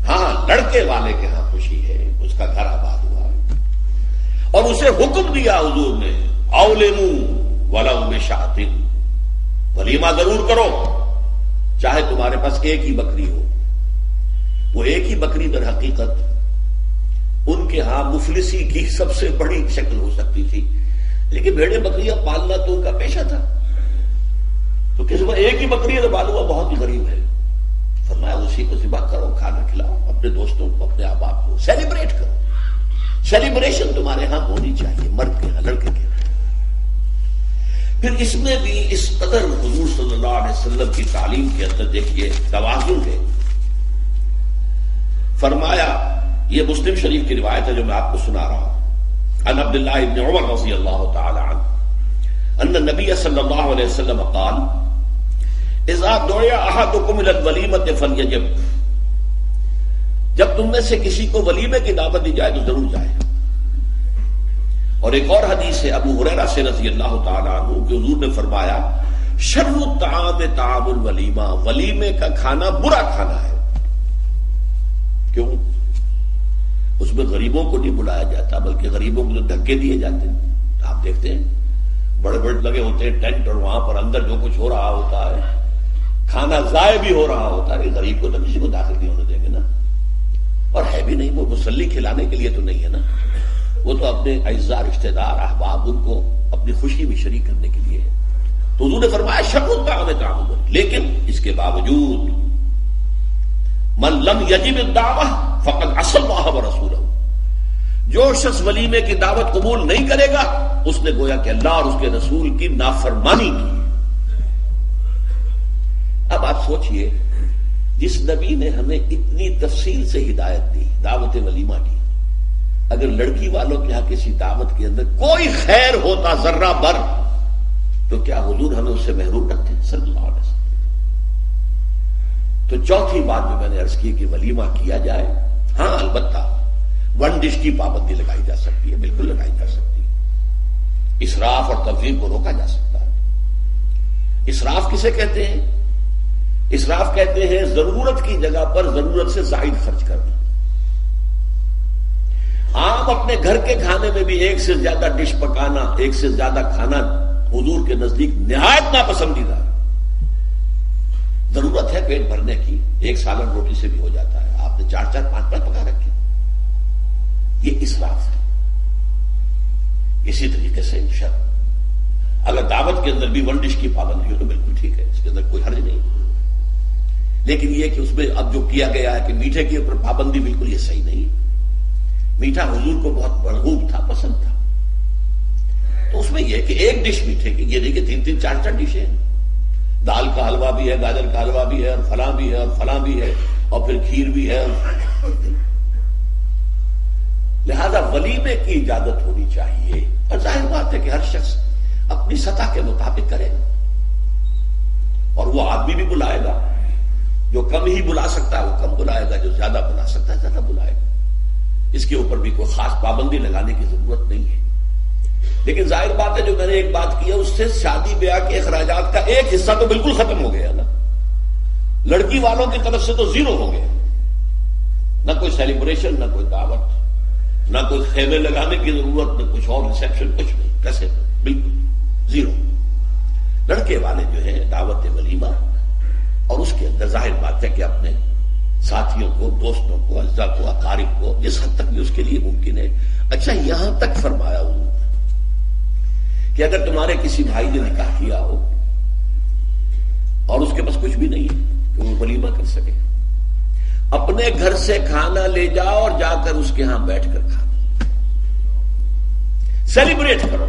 ہاں، لڑکے والے کے ہاں خوشی ہے، اس کا گھر آباد ہوا ہے، اور اسے حکم دیا حضور نے، اولنوا ولو بشاۃ، ولیمہ ضرور کرو، چاہے تمہارے پاس ایک ہی بکری ہو۔ وہ ایک ہی بکری در حقیقت ان کے ہاں مفلسی کی سب سے بڑی شکل ہو سکتی تھی، لیکن بھیڑیں بکریاں پالنا تو ان کا پیشہ تھا۔ تو کسی کو ایک ہی بکری ہے، معلوم بہت ہی غریب ہے، فرمایا اسی کو ذبح کرو، کھانا کھلاؤ، اپنے دوستوں کو، اپنے احباب کو سیلیبریٹ کرو۔ سیلیبریشن تمہارے ہاں ہونی چاہیے، مرد کے ہاں، لڑکے کے ہاں۔ پھر اس میں بھی اس قدر حضور صلی اللہ علیہ وسلم کی تعلیم کے اندر دیکھیے توازن ہے۔ فرمایا، یہ مسلم شریف کی روایت ہے جو میں آپ کو سنا رہا ہوں، عن عبداللہ ابن عمر رضی اللہ تعالی عنہ ان النبی صلی اللہ علیہ وسلم قال اذا دعی احدکم الی الولیمۃ فلیجب، جب تم میں سے کسی کو ولیمے کی دعوت دی جائے تو ضرور جائے۔ اور ایک اور حدیث ہے ابو ہریرہ سے رضی اللہ تعالی عنہ کہ حضور نے فرمایا شر الطعام طعام الولیمہ، ولیمے کا کھانا برا کھانا ہے۔ کیوں؟ اس میں غریبوں کو نہیں بلایا جاتا، بلکہ غریبوں کو تو دھکے دیے جاتے ہیں۔ آپ دیکھتے ہیں بڑے بڑے لگے ہوتے ہیں ٹینٹ، اور وہاں پر اندر جو کچھ ہو رہا ہوتا ہے، کھانا ضائع بھی ہو رہا ہوتا ہے، غریب کو تو کسی کو داخل نہیں ہونے دیں گے نا، اور ہے بھی نہیں، وہ مسلی کھلانے کے لیے تو نہیں ہے نا، وہ تو اپنے اعزاء، رشتہ دار، احباب، ان کو اپنی خوشی میں شریک کرنے کے لیے ہے۔ تو حضور نے فرمایا شر الطعام طعام الولیمہ، لیکن اس کے باوجود من لم یجب الدعوہ فقد عصى اللہ ورسولہ، جو شخص ولیمے کی دعوت قبول نہیں کرے گا اس نے گویا کہ اللہ اور اس کے رسول کی نافرمانی کی۔ اب آپ سوچئے، جس نبی نے ہمیں اتنی تفصیل سے ہدایت دی دعوت ولیمہ کی، اگر لڑکی والوں کے یہاں کسی دعوت کے اندر کوئی خیر ہوتا ذرہ بر، تو کیا حضور ہمیں اس سے محروم رکھتے صلی اللہ علیہ وسلم؟ تو چوتھی بات جو میں نے عرض کی کہ ولیمہ کیا جائے، ہاں البتہ ون ڈش کی پابندی لگائی جا سکتی ہے، بالکل لگائی جا سکتی ہے، اسراف اور تفریط کو روکا جا سکتا ہے۔ اسراف کسے کہتے ہیں؟ اسراف کہتے ہیں ضرورت کی جگہ پر ضرورت سے زائد خرچ کرنا. عام اپنے گھر کے کھانے میں بھی ایک سے زیادہ ڈش پکانا، ایک سے زیادہ کھانا حضور کے نزدیک نہایت ناپسندیدہ. ضرورت ہے پیٹ بھرنے کی، ایک سالن روٹی سے بھی ہو جاتا ہے، آپ نے 4 4 5 5 پکا رکھے. یہ اسراف ہے. اسی طریقے سے اگر دعوت کے اندر بھی 1 ڈش کی پابندی ہو تو بالکل ٹھیک ہے، اس کے اندر کوئی حرج نہیں. لیکن یہ کہ اس میں اب جو کیا گیا ہے کہ میٹھے کے اوپر پابندی، بالکل یہ صحیح نہیں. میٹھا حضور کو بہت مرغوب تھا، پسند تھا. تو اس میں یہ کہ ایک ڈش میٹھے کی، یہ نہیں کہ 3 3 4 4 ڈشیں ہیں. دال کا حلوہ بھی ہے، گاجر کا حلوہ بھی ہے، اور فلاں بھی ہے، اور فلاں بھی ہے، اور پھر کھیر بھی ہے. لہذا ولیمے کی اجازت ہونی چاہیے. اور ظاہر بات ہے کہ ہر شخص اپنی سطح کے مطابق کرے گا، اور وہ آدمی بھی بلائے گا. جو کم ہی بلا سکتا ہے وہ کم بلائے گا، جو زیادہ بلا سکتا ہے زیادہ بلائے گا. اس کے اوپر بھی کوئی خاص پابندی لگانے کی ضرورت نہیں ہے. لیکن ظاہر بات ہے جو میں نے ایک بات کی ہے، اس سے شادی بیاہ کے اخراجات کا ایک حصہ تو بالکل ختم ہو گیا نا. لڑکی والوں کی طرف سے تو 0 ہو گیا. نہ کوئی سیلیبریشن، نہ کوئی دعوت، نہ کوئی خیمے لگانے کی ضرورت، نہ کچھ اور ریسیپشن، کچھ نہیں. کیسے؟ بالکل 0. لڑکے والے جو ہیں دعوت ولیمہ، اور اس کے اندر ظاہر بات ہے کہ اپنے ساتھیوں کو، دوستوں کو، اعزاء کو، اقارب کو جس حد تک بھی اس کے لیے ممکن ہے. اچھا، یہاں تک فرمایا ہوں کہ اگر تمہارے کسی بھائی نے نکاح کیا ہو اور اس کے پاس کچھ بھی نہیں ہے کہ وہ ولیمہ کر سکے، اپنے گھر سے کھانا لے جاؤ اور جا کر اس کے ہاں بیٹھ کر کھانا، سیلیبریٹ کرو،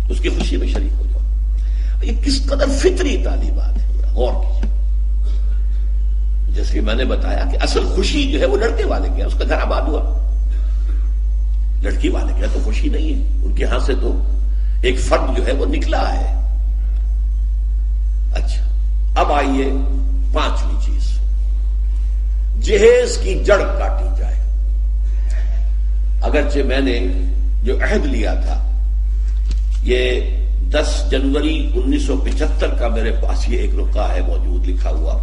اس کی خوشی میں شریک ہو جاؤ. یہ کس قدر فطری تعلیمات ہے، غور کیجیے. جیسے کہ میں نے بتایا کہ اصل خوشی جو ہے وہ لڑکے والے کے، اس کا گھر آباد ہوا. لڑکی والے کے تو خوشی نہیں ہے، ان کے ہاں سے تو ایک فرد جو ہے وہ نکلا ہے. اچھا، اب آئیے 5ویں چیز، جہیز کی جڑ کاٹی جائے. اگرچہ میں نے جو عہد لیا تھا، یہ 10 جنوری 1975 کا میرے پاس یہ ایک رقعہ ہے موجود، لکھا ہوا.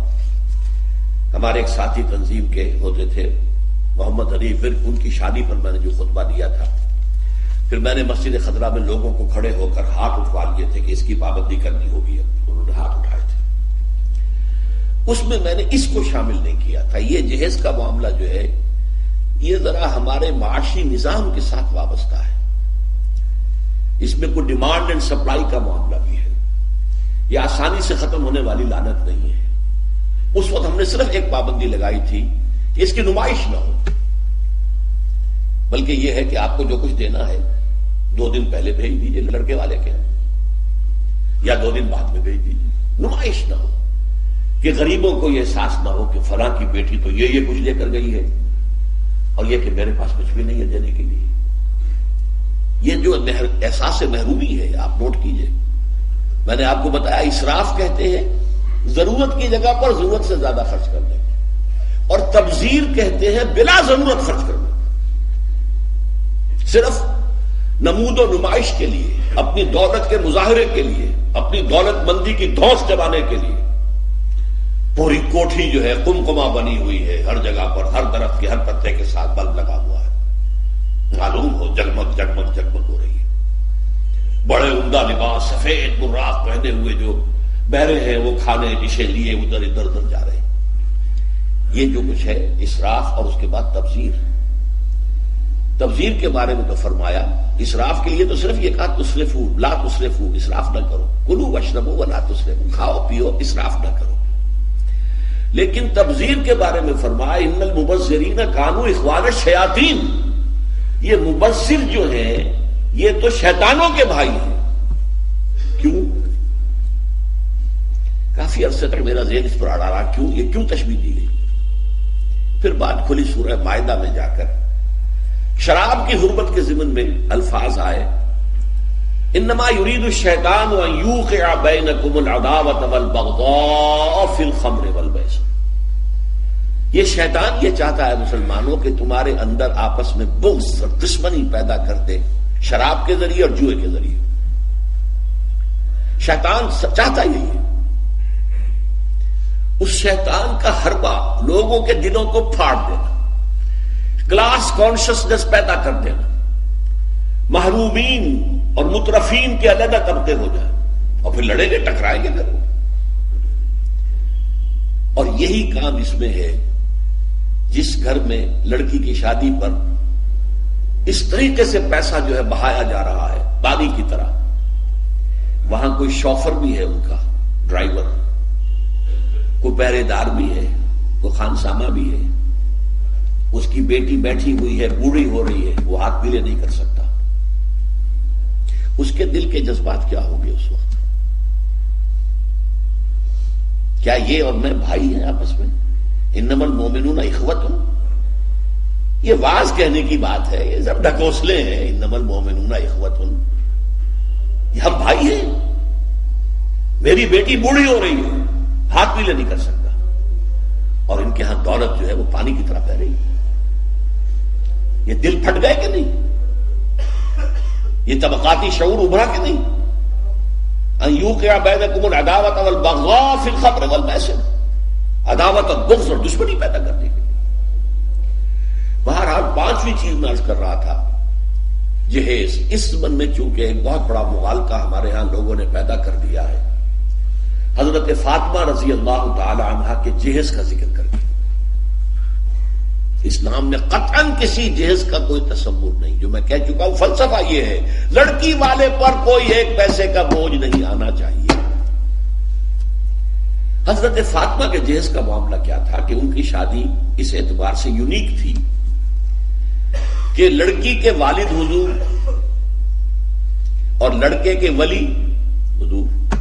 ہمارے ایک ساتھی تنظیم کے ہوتے تھے محمد علی ورک، ان کی شادی پر میں نے جو خطبہ دیا تھا، پھر میں نے مسجد خضرا میں لوگوں کو کھڑے ہو کر ہاتھ اٹھوا لیے تھے کہ اس کی پابندی کرنی ہوگی. انہوں نے ہاتھ اٹھائے تھے. اس میں نے اس کو شامل نہیں کیا تھا. یہ جہیز کا معاملہ جو ہے یہ ذرا ہمارے معاشی نظام کے ساتھ وابستہ ہے. اس میں کوئی ڈیمانڈ اینڈ سپلائی کا معاملہ بھی ہے. یہ آسانی سے ختم ہونے والی لعنت نہیں ہے. اس وقت ہم نے صرف ایک پابندی لگائی تھی کہ اس کی نمائش نہ ہو، بلکہ یہ ہے کہ آپ کو جو کچھ دینا ہے 2 دن پہلے بھیج دیجیے لڑکے والے کے، یا 2 دن بعد میں بھیج دیجیے. نمائش نہ ہو کہ غریبوں کو یہ احساس نہ ہو کہ فلاں کی بیٹی تو یہ کچھ لے کر گئی ہے اور یہ کہ میرے پاس کچھ بھی نہیں ہے دینے کے لیے. یہ جو احساس محرومی ہے آپ نوٹ کیجئے. میں نے آپ کو بتایا اسراف کہتے ہیں ضرورت کی جگہ پر ضرورت سے زیادہ خرچ کرنے کو، اور تبذیر کہتے ہیں بلا ضرورت خرچ کرنے کو، صرف نمود و نمائش کے لیے، اپنی دولت کے مظاہرے کے لیے، اپنی دولت مندی کی دھوس جمانے کے لیے. پوری کوٹھی جو ہے قمقمہ بنی ہوئی ہے، ہر جگہ پر ہر درخت کے ہر پتے کے ساتھ بلب لگا ہوا ہے، معلوم ہو جگمگ جگمگ جگمگ ہو رہی ہے. بڑے عمدہ لباس سفید براق پہنے ہوئے جو بہرے ہیں وہ کھانے ڈشیں لیے ادھر ادھر جا رہے ہیں. یہ جو کچھ ہے اسراف. اور اس کے بعد تبذیر کے بارے میں تو فرمایا اسراف کے لیے تو صرف یہ کہا تسرفو لا تسرفو، اسراف نہ کرو. کلوا واشربوا ولا تسرفوا، کھاؤ پیو اسراف نہ کرو. لیکن تبذیر کے بارے میں فرمایا ان المبذرین کانوا اخوان الشیاطین. یہ مبذر جو ہیں یہ تو شیطانوں کے بھائی ہیں. کیوں؟ کافی عرصے تک میرا ذہن اس پر اڑا رہا، کیوں تشبیہ دی گئی. پھر بات کھلی سورہ مائدہ میں جا کر شراب کی حرمت کے ضمن میں الفاظ آئے انما یرید الشیطان ان یوقع بینکم العداوۃ والبغضاء فی الخمر والمیسر. یہ شیطان یہ چاہتا ہے مسلمانوں کہ تمہارے اندر آپس میں بغض اور دشمنی پیدا کر دے شراب کے ذریعے اور جوئے کے ذریعے. شیطان چاہتا یہی ہے. اس شیطان کا حربہ لوگوں کے دلوں کو پھاڑ دینا، کلاس کانشسنس پیدا کر دینا، محرومین اور مترفین کے علیحدہ طبقے ہو جائیں اور پھر لڑیں گے، ٹکرائیں گے ضرور۔ اور یہی کام اس میں ہے، جس گھر میں لڑکی کی شادی پر اس طریقے سے پیسہ جو ہے بہایا جا رہا ہے پانی کی طرح، وہاں کوئی شوفر بھی ہے، ان کا ڈرائیور، کوئی پہرے دار بھی ہے، کوئی خانسامہ بھی ہے، اس کی بیٹی بیٹھی ہوئی ہے، بوڑھی ہو رہی ہے، وہ ہاتھ پیلے نہیں کر سکتا، اس کے دل کے جذبات کیا ہوں گے اس وقت؟ کیا یہ اور میں بھائی ہیں آپس میں؟ انما المومنون اخوۃ، یہ واز کہنے کی بات ہے، یہ سب ڈھکوسلے ہیں، انما المومنون اخوۃ، یہ ہم بھائی ہیں، میری بیٹی بوڑھی ہو رہی ہے، ہاتھ پیلے نہیں کر سکتا، اور ان کے ہاں دولت جو ہے وہ پانی کی طرح بہ رہی ہے، یہ دل پھٹ گئے کہ نہیں؟ یہ طبقاتی شعور ابھرا کہ نہیں؟ ان یوقع بینکم العداوۃ والبغضاء فی الخمر والمیسر، عداوت اور بغض اور دشمنی پیدا کرنے کے لیے۔ بہرحال پانچویں چیز میں عرض کر رہا تھا، جہیز۔ اس زمن میں چونکہ ایک بہت بڑا مغالطہ ہمارے ہاں لوگوں نے پیدا کر دیا ہے، حضرت فاطمہ رضی اللہ تعالی عنہا کے جہیز کا ذکر کر دیا۔ اسلام میں قطعاً کسی جہیز کا کوئی تصور نہیں، جو میں کہہ چکا ہوں، فلسفہ یہ ہے لڑکی والے پر کوئی ایک پیسے کا بوجھ نہیں آنا چاہیے۔ حضرت فاطمہ کے جہیز کا معاملہ کیا تھا کہ ان کی شادی اس اعتبار سے یونیک تھی کہ لڑکی کے والد حضور اور لڑکے کے ولی حضور،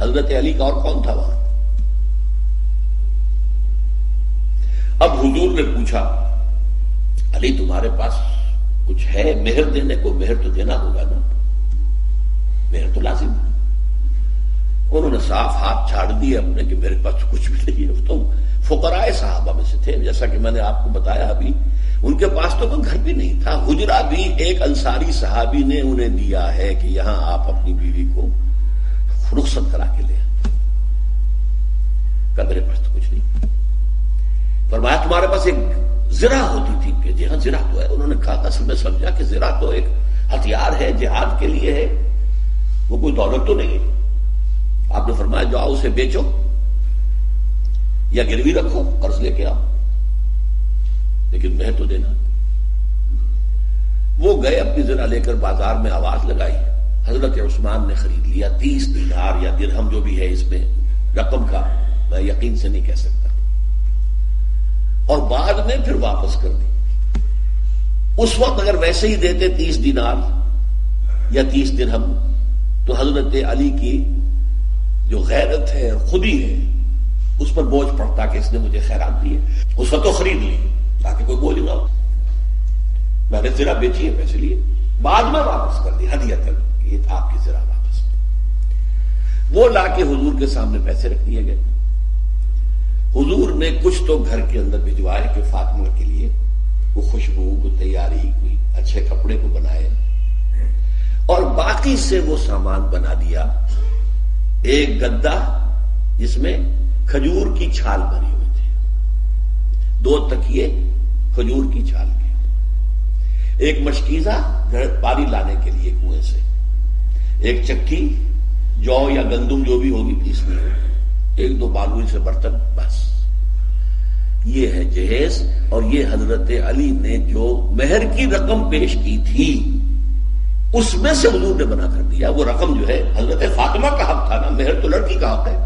حضرت علی کا اور کون تھا وہاں؟ اب حضور نے پوچھا، علی تمہارے پاس کچھ ہے مہر دینے کو؟ مہر تو دینا ہوگا نا، مہر تو لازم ہے۔ انہوں نے صاف ہاتھ چھاڑ دیے اپنے کہ میرے پاس کچھ بھی نہیں ہے۔ تو فقراء صحابہ میں سے تھے، جیسا کہ میں نے آپ کو بتایا ابھی، ان کے پاس تو کوئی گھر بھی نہیں تھا، حجرہ بھی ایک انصاری صحابی نے انہیں دیا ہے کہ یہاں آپ اپنی بیوی کو رخصت کرا کے لے آئیں۔ کہا میرے پاس تو کچھ نہیں۔ فرمایا تمہارے پاس ایک زرہ ہوتی تھی؟ کہ جی ہاں زرہ تو ہے۔ انہوں نے کہا اصل میں سمجھا کہ زرہ تو ایک ہتھیار ہے، جہاد کے لیے ہے، وہ کوئی دولت تو نہیں ہے۔ آپ نے فرمایا جاؤ اسے بیچو یا گروی رکھو، قرض لے کے آؤ، لیکن مہر تو دینا۔ وہ گئے اپنی زرہ لے کر بازار میں آواز لگائی، حضرت عثمان نے خرید لیا 30 دینار یا درہم جو بھی ہے اس میں رقم کا میں یقین سے نہیں کہہ سکتا، اور بعد میں پھر واپس کر دی۔ اس وقت اگر ویسے ہی دیتے 30 دینار یا 30 درہم تو حضرت علی کی جو غیرت ہے اور خودی ہے اس پر بوجھ پڑتا کہ اس نے مجھے خیرات دی ہے۔ اس وقت تو خرید لی تاکہ کوئی بوجھ نہ ہو، میں نے زرہ بیچی ہے پیسے لیے، بعد میں واپس کر دی ہدیۃ، یہ تھا آپ کی زرہ واپس۔ وہ لا کے حضور کے سامنے پیسے رکھ دیے گئے۔ حضور نے کچھ تو گھر کے اندر بھجوائے کہ فاطمہ کے لیے وہ خوشبو کو تیاری، کوئی اچھے کپڑے کو بنائے، اور باقی سے وہ سامان بنا دیا۔ ایک گدا جس میں کھجور کی چھال بھری ہوئی تھی، 2 تکیے کھجور کی چھال کے، ایک مشکیزہ پانی لانے کے لیے کنویں سے، ایک چکی جو یا گندم جو بھی ہوگی پیسنی ہوگی، 1-2 بالوئی سے برتن، بس یہ ہے جہیز۔ اور یہ حضرت علی نے جو مہر کی رقم پیش کی تھی اس میں سے حضور نے بنا کر دیا۔ وہ رقم جو ہے حضرت فاطمہ کا حق تھا نا، مہر تو لڑکی کا حق ہے،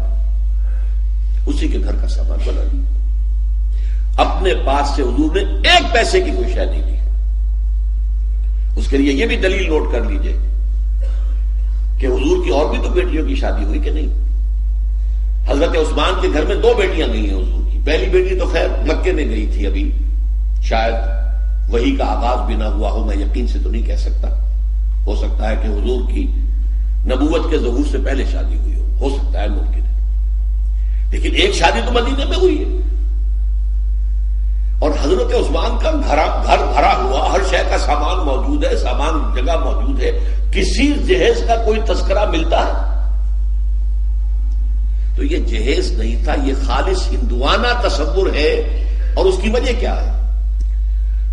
اسی کے گھر کا سامان بنا دیا۔ اپنے پاس سے حضور نے 1 پیسے کی کوئی شے نہیں دی۔ اس کے لیے یہ بھی دلیل نوٹ کر لیجئے کہ حضور کی اور بھی تو بیٹیوں کی شادی ہوئی کہ نہیں۔ حضرت عثمان کے گھر میں 2 بیٹیاں گئی ہیں حضور کی۔ پہلی بیٹی تو خیر مکے میں گئی تھی، ابھی شاید وحی کا آغاز بھی نہ ہوا ہو، میں یقین سے تو نہیں کہہ سکتا، ہو سکتا ہے کہ حضور کی نبوت کے ظہور سے پہلے شادی ہوئی ہو سکتا ہے، ممکن ہے، لیکن ایک شادی تو مدینے میں ہوئی ہے۔ اور حضرت عثمان کا گھر بھرا ہوا، ہر شے کا سامان موجود ہے، سامان جگہ موجود ہے، کسی جہیز کا کوئی تذکرہ ملتا ہے؟ تو یہ جہیز نہیں تھا، یہ خالص ہندوانہ تصور ہے. اور اس کی وجہ کیا ہے؟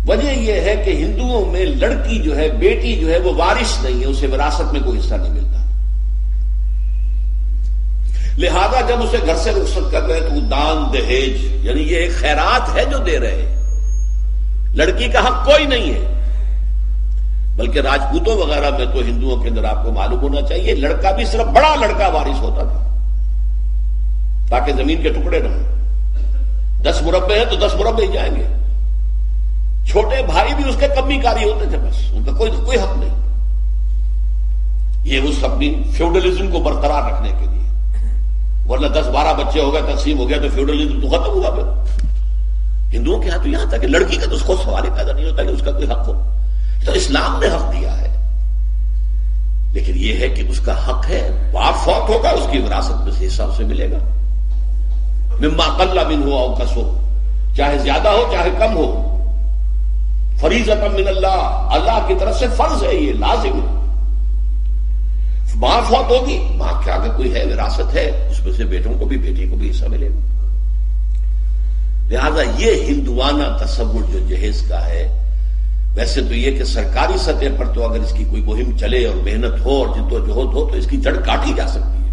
وجہ یہ ہے کہ ہندوؤں میں لڑکی جو ہے، بیٹی جو ہے، وہ وارث نہیں ہے، اسے وراثت میں کوئی حصہ نہیں ملتا. لہذا جب اسے گھر سے رخصت کر رہے تو وہ دان دہیج، یعنی یہ ایک خیرات ہے جو دے رہے ہیں. لڑکی کا حق کوئی نہیں ہے. بلکہ راجپوتوں وغیرہ میں تو ہندوؤں کے اندر آپ کو معلوم ہونا چاہیے، لڑکا بھی صرف بڑا لڑکا وارث ہوتا تھا تاکہ زمین کے ٹکڑے نہ ہوں. 10 مربع ہیں تو 10 مربع ہی جائیں گے. چھوٹے بھائی بھی اس کے کمی کاری ہوتے تھے، بس ان کا کوئی حق نہیں. یہ اس اپنی فیوڈلزم کو برقرار رکھنے کے لیے. ورنہ 10-12 بچے ہو گئے، تقسیم ہو گیا تو فیوڈلزم تو ختم ہوا. پھر ہندوؤں کے ہاں تو یہاں تھا کہ لڑکی کا تو اس کو سوال ہی پیدا نہیں ہوتا کہ اس کا کوئی حق ہو. تو اسلام نے حق دیا ہے، لیکن یہ ہے کہ اس کا حق ہے. باپ فوت ہوگا، اس کی وراثت میں سے حصہ اسے ملے گا. مما قل منہ او کثر، چاہے زیادہ ہو چاہے کم ہو. فریضۃ من اللہ، اللہ کی طرف سے فرض ہے، یہ لازم ہے. ماں فوت ہوگی، ماں کے آگے کوئی ہے، وراثت ہے، اس میں سے بیٹوں کو بھی بیٹی کو بھی حصہ ملے گا. لہذا یہ ہندوانہ تصور جو جہیز کا ہے، ویسے تو یہ کہ سرکاری سطح پر تو اگر اس کی کوئی مہم چلے اور محنت ہو اور جدوجہد ہو تو اس کی جڑ کاٹی جا سکتی ہے.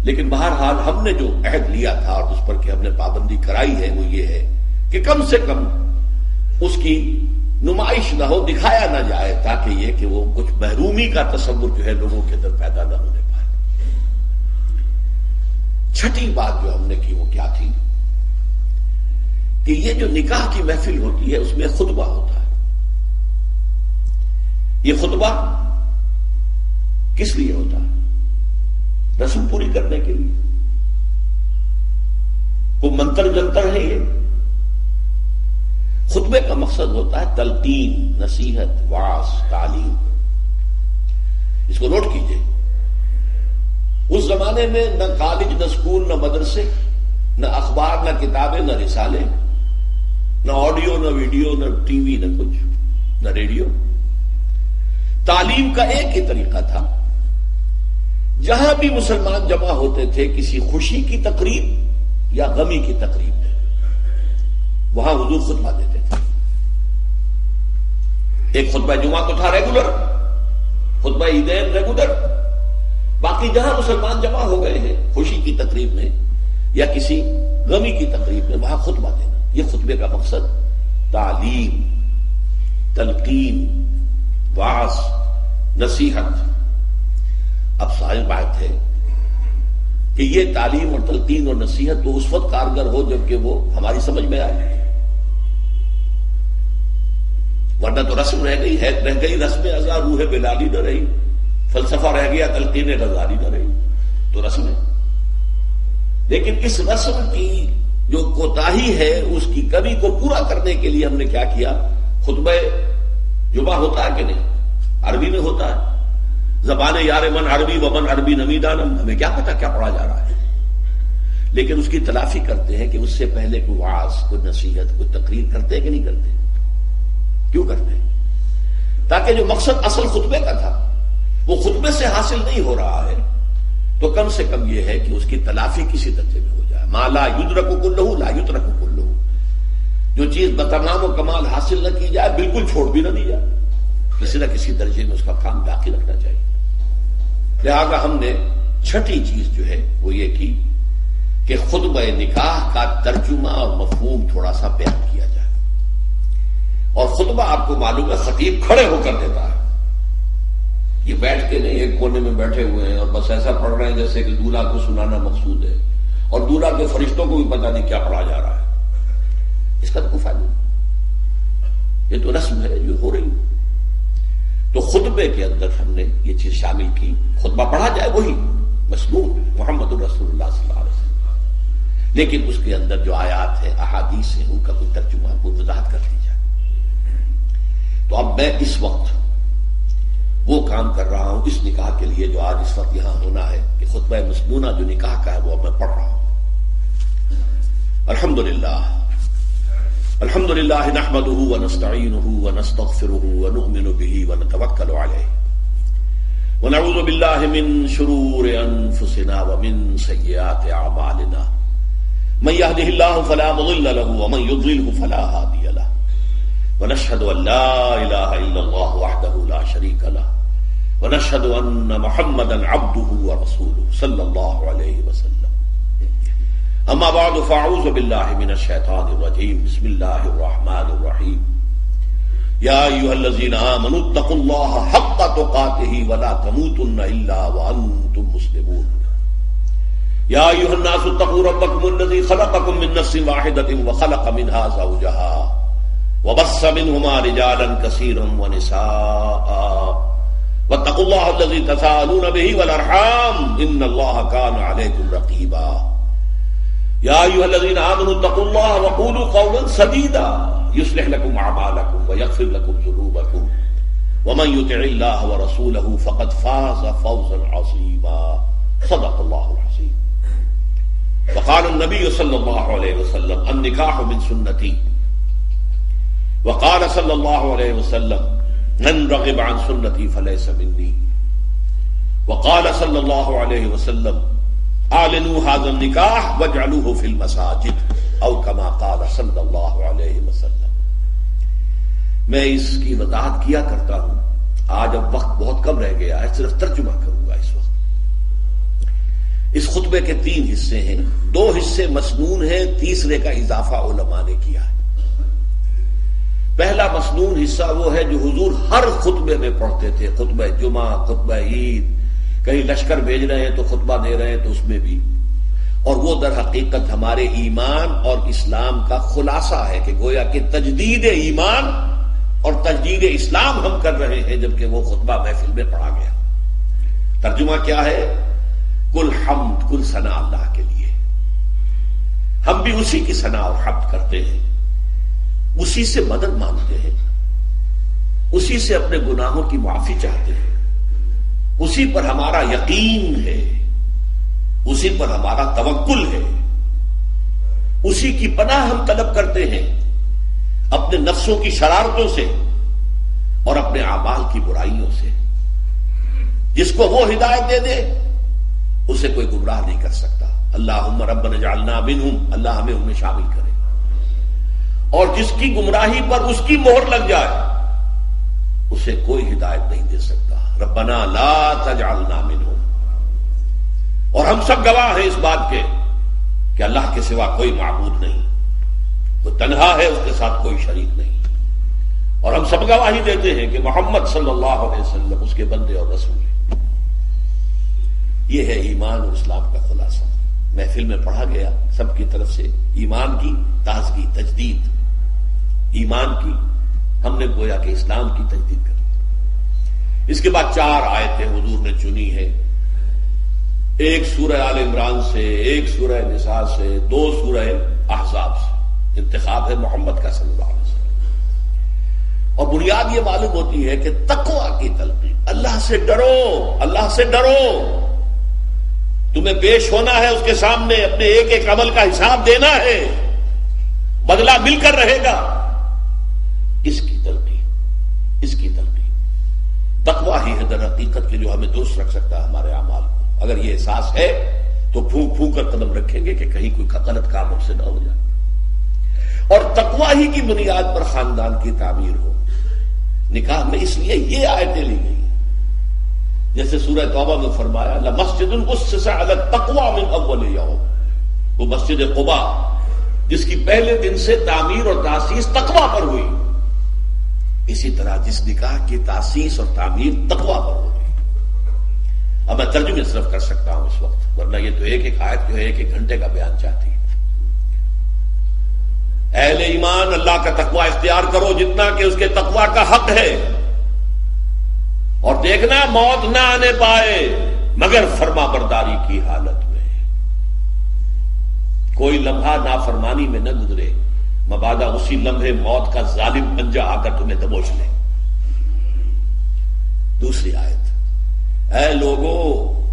لیکن بہرحال ہم نے جو عہد لیا تھا اور اس پر کہ ہم نے پابندی کرائی ہے وہ یہ ہے کہ کم سے کم اس کی نمائش نہ ہو، دکھایا نہ جائے، تاکہ یہ کہ وہ کچھ محرومی کا تصور جو ہے لوگوں کے اندر پیدا نہ ہونے پائے. چھٹی بات جو ہم نے کی وہ کیا تھی کہ یہ جو نکاح کی محفل ہوتی ہے اس میں خطبہ ہوتا ہے. یہ خطبہ کس لیے ہوتا ہے؟ رسم پوری کرنے کے لیے. کوئی منتر جنتر ہے یہ؟ خطبے کا مقصد ہوتا ہے تلقین، نصیحت، وعظ، تعلیم. اس کو نوٹ کیجئے. اس زمانے میں نہ کالج، نہ اسکول، نہ مدرسے، نہ اخبار، نہ کتابیں، نہ رسالے، نہ آڈیو، نہ ویڈیو، نہ ٹی وی، نہ کچھ، نہ ریڈیو. تعلیم کا ایک ہی طریقہ تھا. جہاں بھی مسلمان جمع ہوتے تھے کسی خوشی کی تقریب یا غمی کی تقریب میں، وہاں حضور خطبہ دیتے تھے. ایک خطبہ جمعہ تو تھا ریگولر، خطبہ عیدین ریگولر. باقی جہاں مسلمان جمع ہو گئے ہیں خوشی کی تقریب میں یا کسی غمی کی تقریب میں، وہاں خطبہ دینا. یہ خطبے کا مقصد تعلیم، تلقین، وعظ، نصیحت. اب ساری بات ہے کہ یہ تعلیم اور تلقین اور نصیحت تو اس وقت کارگر ہو جبکہ وہ ہماری سمجھ میں آئے. ورنہ تو رسم رہ گئی رسم ازا، روح بلالی نہ رہی، فلسفہ رہ گیا، تلقین غزالی نہ رہی. تو رسم ہے. لیکن اس رسم کی جو کوتاہی ہے، اس کی کمی کو پورا کرنے کے لیے ہم نے کیا کیا؟ خطبہ جمعہ ہوتا ہے کہ نہیں؟ عربی میں ہوتا ہے. زبان یار من عربی و من عربی نمیدانم، ہمیں کیا پتا کیا پڑھا جا رہا ہے. لیکن اس کی تلافی کرتے ہیں کہ اس سے پہلے کوئی وعظ، کوئی نصیحت، کوئی تقریر کرتے ہیں کہ نہیں کرتے؟ کیوں کرتے ہیں؟ تاکہ جو مقصد اصل خطبے کا تھا وہ خطبے سے حاصل نہیں ہو رہا ہے تو کم سے کم یہ ہے کہ اس کی تلافی کسی درجے میں ہو جائے. ما لا یدرک کلہ لا یترک کلہ. جو چیز بتمام و کمال حاصل نہ کی جائے بالکل چھوڑ بھی نہ دی جائے، کسی نہ کسی درجے میں اس کا کام باقی رکھنا چاہیے. لہذا ہم نے چھٹی چیز جو ہے وہ یہ کی کہ خطبہ نکاح کا ترجمہ اور مفہوم تھوڑا سا بیان کیا جائے. اور خطبہ آپ کو معلوم ہے خطیب کھڑے ہو کر دیتا ہے. یہ بیٹھ کے نہیں ایک کونے میں بیٹھے ہوئے ہیں اور بس ایسا پڑھ رہے ہیں جیسے کہ دولہا کو سنانا مقصود ہے اور دولہا کے فرشتوں کو بھی پتہ نہیں کیا پڑھا جا رہا ہے. اس کا تو کوئی فائدہ نہیں. یہ تو رسم ہے جو ہو رہی. تو خطبے کے اندر ہم نے یہ چیز شامل کی. خطبہ پڑھا جائے وہی مسنون محمد الرسول اللہ صلی اللہ علیہ وسلم، لیکن اس کے اندر جو آیات ہیں، احادیث ہیں، ان کا کوئی ترجمہ، کوئی وضاحت کر دی جائے. تو اب میں اس وقت وہ کام کر رہا ہوں اس نکاح کے لیے جو آج اس وقت یہاں ہونا ہے کہ خطبہ مسنونہ جو نکاح کا ہے وہ اب میں پڑھ رہا ہوں. الحمدللہ نحمده ونستعینه ونستغفره ونؤمن به ونتوکل علیہ ونعوذ بالله من شرور أنفسنا ومن سيئات أعمالنا من يهده الله فلا مضل له ومن يضلله فلا هادي له ونشهد أن لا إله إلا الله وحده لا شريك له ونشهد أن محمدا عبده ورسوله صلى الله عليه وسلم أما بعد فأعوذ بالله من الشيطان الرجيم بسم الله الرحمن الرحيم يا أيها الذين آمنوا اتقوا الله حق تقاته ولا تموتن إلا وأنتم مسلمون يا أيها الناس اتقوا ربكم الذي خلقكم من نفس واحدة وخلق منها زوجها وبث منهما رجالا كثيرا ونساء واتقوا الله الذي تساءلون به والأرحام إن الله كان عليكم رقيبا يا أيها الذين آمنوا اتقوا الله وقولوا قولا سديدا يصلح لكم أعمالكم ويغفر لكم ذنوبكم ومن يطع الله ورسوله فقد فاز فوزا عظيما صدق الله العظيم وقال النبي صلى الله عليه وسلم النكاح من سنتي وقال صلى الله عليه وسلم من رغب عن سنتي فليس مني وقال صلى الله عليه وسلم اعلنوا هذا النكاح واجعلوه في المساجد او كما قال صلی اللہ علیہ وسلم. میں اس کی وضاحت کیا کرتا ہوں. آج اب وقت بہت کم رہ گیا ہے, صرف ترجمہ کروں گا اس وقت. اس خطبے کے 3 حصے ہیں, 2 حصے مسنون ہیں, تیسرے کا اضافہ علماء نے کیا ہے. پہلا مسنون حصہ وہ ہے جو حضور ہر خطبے میں پڑھتے تھے, خطبہ جمعہ, خطبہ عید, کہیں لشکر بھیج رہے ہیں تو خطبہ دے رہے ہیں تو اس میں بھی, اور وہ در حقیقت ہمارے ایمان اور اسلام کا خلاصہ ہے کہ گویا کہ تجدید ایمان اور تجدید اسلام ہم کر رہے ہیں جبکہ وہ خطبہ محفل میں پڑھا گیا. ترجمہ کیا ہے؟ کل حمد, کل ثنا اللہ کے لیے. ہم بھی اسی کی ثنا اور حمد کرتے ہیں, اسی سے مدد مانگتے ہیں, اسی سے اپنے گناہوں کی معافی چاہتے ہیں, اسی پر ہمارا یقین ہے, اسی پر ہمارا توکل ہے, اسی کی پناہ ہم طلب کرتے ہیں اپنے نفسوں کی شرارتوں سے اور اپنے اعمال کی برائیوں سے. جس کو وہ ہدایت دے دے اسے کوئی گمراہ نہیں کر سکتا. اللہم ربنا اجعلنا منہم, اللہ ہمیں ان میں شامل کرے. اور جس کی گمراہی پر اس کی مہر لگ جائے اسے کوئی ہدایت نہیں دے سکتا. ربنا لا تجعلنا منہم. اور ہم سب گواہ ہیں اس بات کے کہ اللہ کے سوا کوئی معبود نہیں, وہ تنہا ہے, اس کے ساتھ کوئی شریک نہیں. اور ہم سب گواہی دیتے ہیں کہ محمد صلی اللہ علیہ وسلم اس کے بندے اور رسول ہیں. یہ ہے ایمان اور اسلام کا خلاصہ. محفل میں پڑھا گیا سب کی طرف سے ایمان کی تازگی, تجدید ایمان کی, ہم نے گویا کہ اسلام کی تجدید کر دی. اس کے بعد 4 آیتیں حضور نے چنی ہیں, ایک سورہ آل عمران سے, ایک سورہ نساء سے, 2 سورہ احزاب سے. انتخاب ہے محمد کا صلی اللہ علیہ وسلم. اور بنیاد یہ معلوم ہوتی ہے کہ تقویٰ کی تلقین, اللہ سے ڈرو, اللہ سے ڈرو. تمہیں پیش ہونا ہے اس کے سامنے, اپنے ایک ایک عمل کا حساب دینا ہے, بدلہ مل کر رہے گا. اس کی تلقین, اس کی تلقین تقویٰ ہی ہے در حقیقت کے جو ہمیں درست رکھ سکتا ہے ہمارے اعمال کو. اگر یہ احساس ہے تو پھونک پھونک کر قدم رکھیں گے کہ کہیں کوئی غلط کام ہم سے نہ ہو جائے. اور تقویٰ ہی کی بنیاد پر خاندان کی تعمیر ہو. نکاح میں اس لیے یہ آیتیں لی گئی جیسے سورہ توبہ میں فرمایا لمسجد اسس علی التقوی من اول یوم, وہ مسجد قباء جس کی پہلے دن سے تعمیر اور تاسیس تقویٰ پر ہوئی, اسی طرح جس نکاح کی تاسیس اور تعمیر تقویٰ پر ہو گئی. اب میں ترجمے صرف کر سکتا ہوں اس وقت, ورنہ یہ تو ایک ایک آیت جو ہے 1 گھنٹے کا بیان چاہتی ہے. اہل ایمان اللہ کا تقوی اختیار کرو جتنا کہ اس کے تقوی کا حق ہے, اور دیکھنا موت نہ آنے پائے مگر فرما برداری کی حالت میں. کوئی لمحہ نافرمانی میں نہ گزرے, مبادا اسی لمحے موت کا ظالم پنجہ آ کر تمہیں دبوچ لے. دوسری آیت, اے لوگو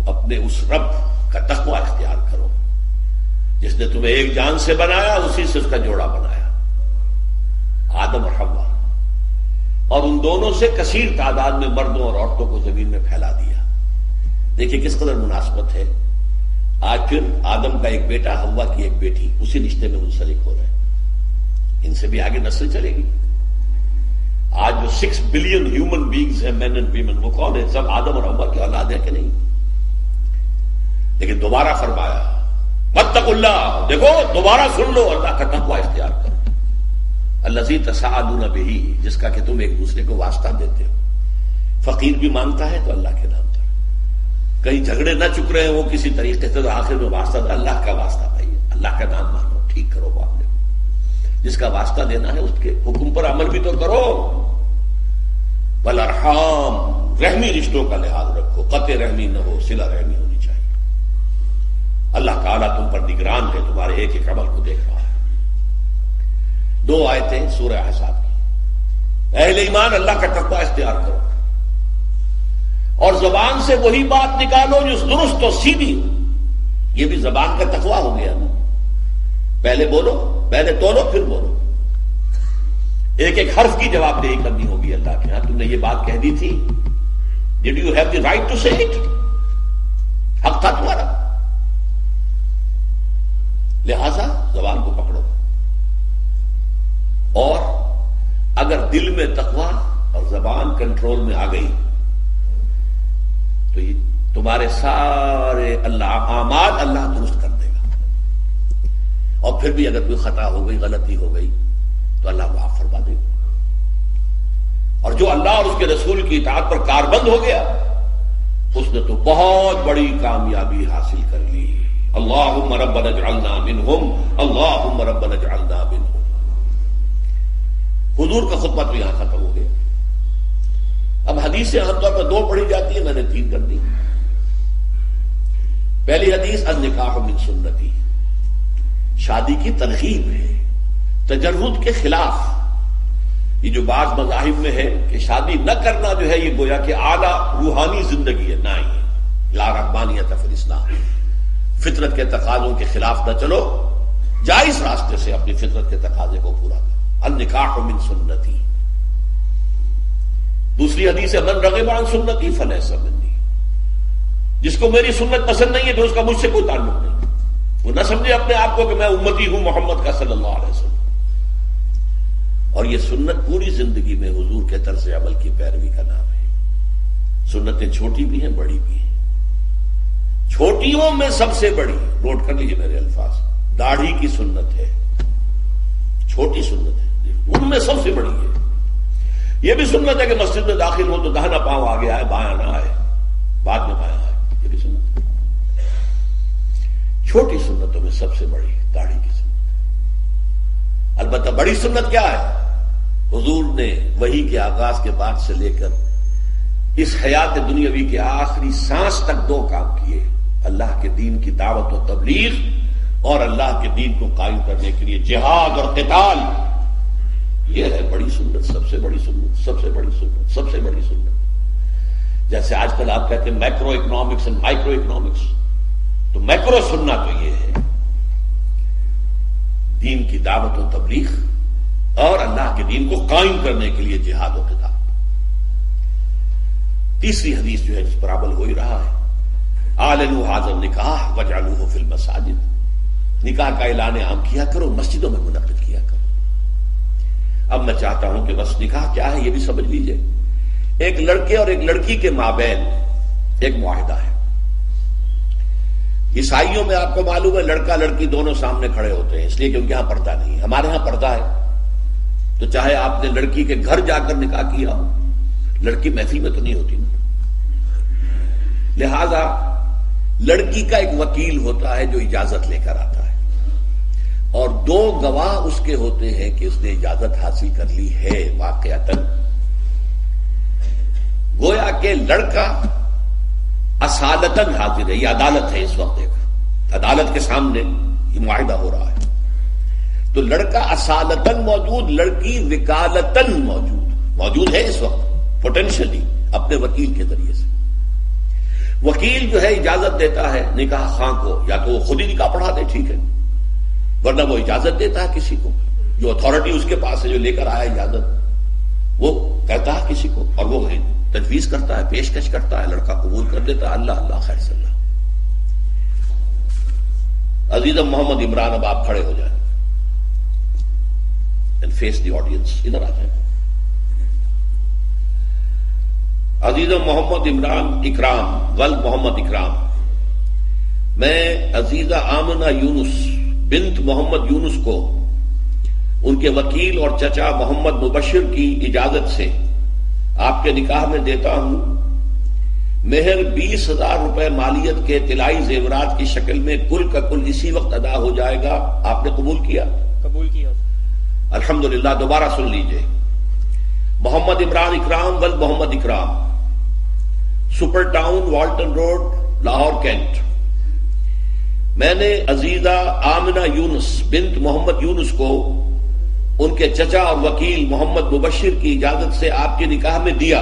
اپنے اس رب کا تقوی اختیار کرو جس نے تمہیں ایک جان سے بنایا, اسی سے اس کا جوڑا بنایا, آدم اور حوا, اور ان دونوں سے کثیر تعداد میں مردوں اور عورتوں کو زمین میں پھیلا دیا. دیکھیے کس قدر مناسبت ہے. آج پھر آدم کا ایک بیٹا، حوا کی ایک بیٹی اسی رشتے میں منسلک ہو رہے ہیں. ان سے بھی آگے نسل چلے گی. آج جو 6 بلین ہیومن بینگز ہیں، مین اینڈ ویمن، وہ کون ہیں؟ سب آدم اور حوا کی اولاد ہے کہ نہیں؟ لیکن دوبارہ فرمایا واتقوا اللہ، دیکھو دوبارہ سن لو، اللہ کا تقوی اختیار کرو. الذی تساءلون بہ، جس کا کہ تم ایک دوسرے کو واسطہ دیتے ہو. فقیر بھی مانگتا ہے تو اللہ کے نام پر، کہیں جھگڑے نہ چک رہے ہیں وہ کسی طریقے سے، تو آخر میں واسطہ دے، اللہ کا واسطہ بھائی، اللہ کا نام مانو، ٹھیک کرو معاملے. جس کا واسطہ دینا ہے اس کے حکم پر عمل بھی تو کرو. والارحام، رحمی رشتوں کا لحاظ رکھو، قطع رحمی نہ ہو، صلہ رحمی ہونی چاہیے. اللہ تعالیٰ تم پر نگران ہے، تمہارے ایک ایک عمل کو دیکھ رہا ہے. 2 آیتیں سورہ احزاب کی. اہل ایمان اللہ کا تقوی اختیار کرو اور زبان سے وہی بات نکالو جو درست و سیدھی ہو. یہ بھی زبان کا تقوی ہو گیا نا. پہلے بولو، پہلے تولو پھر بولو. ایک ایک حرف کی جواب دہی کرنی ہوگی اللہ کے ہاں. تم نے یہ بات کہہ دی تھی، did you have the right to say it? حق تھا تمہارا. لہذا زبان کو پکڑو، اور اگر دل میں تقوی اور زبان کنٹرول میں آ گئی تو یہ تمہارے سارے اعمال اللہ درست کر دے گا. اور پھر بھی اگر کوئی خطا ہو گئی، غلطی ہو گئی تو اللہ معاف فرما دے گا. اور جو اللہ اور اس کے رسول کی اطاعت پر کاربند ہو گیا اس نے تو بہت بڑی کامیابی حاصل کر لی. اللہم ربنا اجعلنا منہم، اللہم ربنا اجعلنا منہم. حضور کا خطبہ تو یہاں ختم ہو گیا. اب حدیثیں عام طور پر 2 پڑھی جاتی ہیں، میں نے 3 کر دی. پہلی حدیث النکاح من سنتی، شادی کی ترغیب ہے تجرد کے خلاف. یہ جو بعض مذاہب میں ہے کہ شادی نہ کرنا جو ہے یہ گویا کہ اعلیٰ روحانی زندگی ہے، نہ ہی لا رحمانیت فی الاسلام. فطرت کے تقاضوں کے خلاف نہ چلو، جائز راستے سے اپنی فطرت کے تقاضے کو پورا کرو. النکاح من سنتی. دوسری حدیث ہے من رغب عن سنتی فلیس منی، جس کو میری سنت پسند نہیں ہے تو اس کا مجھ سے کوئی تعلق نہیں. وہ نہ سمجھے اپنے آپ کو کہ میں امتی ہوں محمد کا صلی اللہ علیہ وسلم. اور یہ سنت پوری زندگی میں حضور کے طرز عمل کی پیروی کا نام ہے. سنتیں چھوٹی بھی ہیں، بڑی بھی ہیں. چھوٹیوں میں سب سے بڑی، نوٹ کر لیجیے میرے الفاظ، داڑھی کی سنت ہے. چھوٹی سنت ہے، ان میں سب سے بڑی ہے. یہ بھی سنت ہے کہ مسجد میں داخل ہو تو داہنا پاؤں آگے آئے، بایاں نہ آئے، بعد میں بایاں آئے. یہ بھی سنت ہے. چھوٹی سنتوں میں سب سے بڑی داڑھی کی سنت. البتہ بڑی سنت کیا ہے؟ حضور نے وحی کے آغاز کے بعد سے لے کر اس حیات دنیاوی کے آخری سانس تک 2 کام کیے. اللہ کے دین کی دعوت و تبلیغ اور اللہ کے دین کو قائم کرنے کے لیے جہاد اور قتال. یہ ہے بڑی سنت، سب سے بڑی سنت، سب سے بڑی سنت، سب سے بڑی سنت. جیسے آج کل آپ کہتے ہیں macro economics and micro economics, تو میکرو سننا تو یہ ہے دین کی دعوت و تبلیغ اور اللہ کے دین کو قائم کرنے کے لیے جہاد و قتال. تیسری حدیث جو ہے جس پر عمل ہو ہی رہا ہے، اعلنوا ھذا النکاح واجعلوہ فی المساجد. نکاح کا اعلان عام کیا کرو، مسجدوں میں منعقد کیا کرو. اب میں چاہتا ہوں کہ بس نکاح کیا ہے یہ بھی سمجھ لیجئے. ایک لڑکے اور ایک لڑکی کے مابین ایک معاہدہ ہے. عیسائیوں میں آپ کو معلوم ہے لڑکا لڑکی دونوں سامنے کھڑے ہوتے ہیں، اس لیے کہ ان کے ہاں پردہ نہیں ہے. ہمارے ہاں پردہ ہے. تو چاہے آپ نے لڑکی کے گھر جا کر نکاح کیا ہو، لڑکی محفل میں تو نہیں ہوتی نا. لہذا لڑکی کا ایک وکیل ہوتا ہے جو اجازت لے کر آتا ہے، اور 2 گواہ اس کے ہوتے ہیں کہ اس نے اجازت حاصل کر لی ہے واقعتاً. گویا کہ لڑکا اصالتاً حاضر ہے. یہ عدالت ہے اس وقت، ایک عدالت کے سامنے یہ معاہدہ ہو رہا ہے. تو لڑکا اصالتاً موجود، لڑکی وکالتاً موجود ہے اس وقت پوٹینشلی اپنے وکیل کے ذریعے سے. وکیل جو ہے اجازت دیتا ہے نکاح خواہ کو، یا تو وہ خود ہی نکاح پڑھا دے ٹھیک ہے، ورنہ وہ اجازت دیتا ہے کسی کو، جو اتھارٹی اس کے پاس ہے جو لے کر آیا اجازت، وہ کہتا ہے کسی کو، اور وہ تجویز کرتا ہے، پیشکش کرتا ہے، لڑکا قبول کر لیتا ہے، اللہ اللہ خیر صلی اللہ۔ عزیزم محمد عمران، اب آپ کھڑے ہو جائیں اینڈ فیس دی آڈینس، ادھر آ جائیں۔ عزیزم محمد عمران اکرام ولد محمد اکرام، میں عزیزہ آمنہ یونس بنت محمد یونس کو ان کے وکیل اور چچا محمد مبشر کی اجازت سے آپ کے نکاح میں دیتا ہوں۔ مہر 20,000 روپے مالیت کے طلائی زیورات کی شکل میں کل کا کل اسی وقت ادا ہو جائے گا۔ آپ نے قبول کیا؟ قبول کیا۔ الحمدللہ۔ دوبارہ سن لیجئے، محمد عمران اکرام ولد Muhammad Ikram, super town Walton road, Lahore cantt. میں نے عزیزہ آمنہ یونس بنت محمد یونس کو ان کے چچا اور وکیل محمد مبشر کی اجازت سے آپ کے نکاح میں دیا۔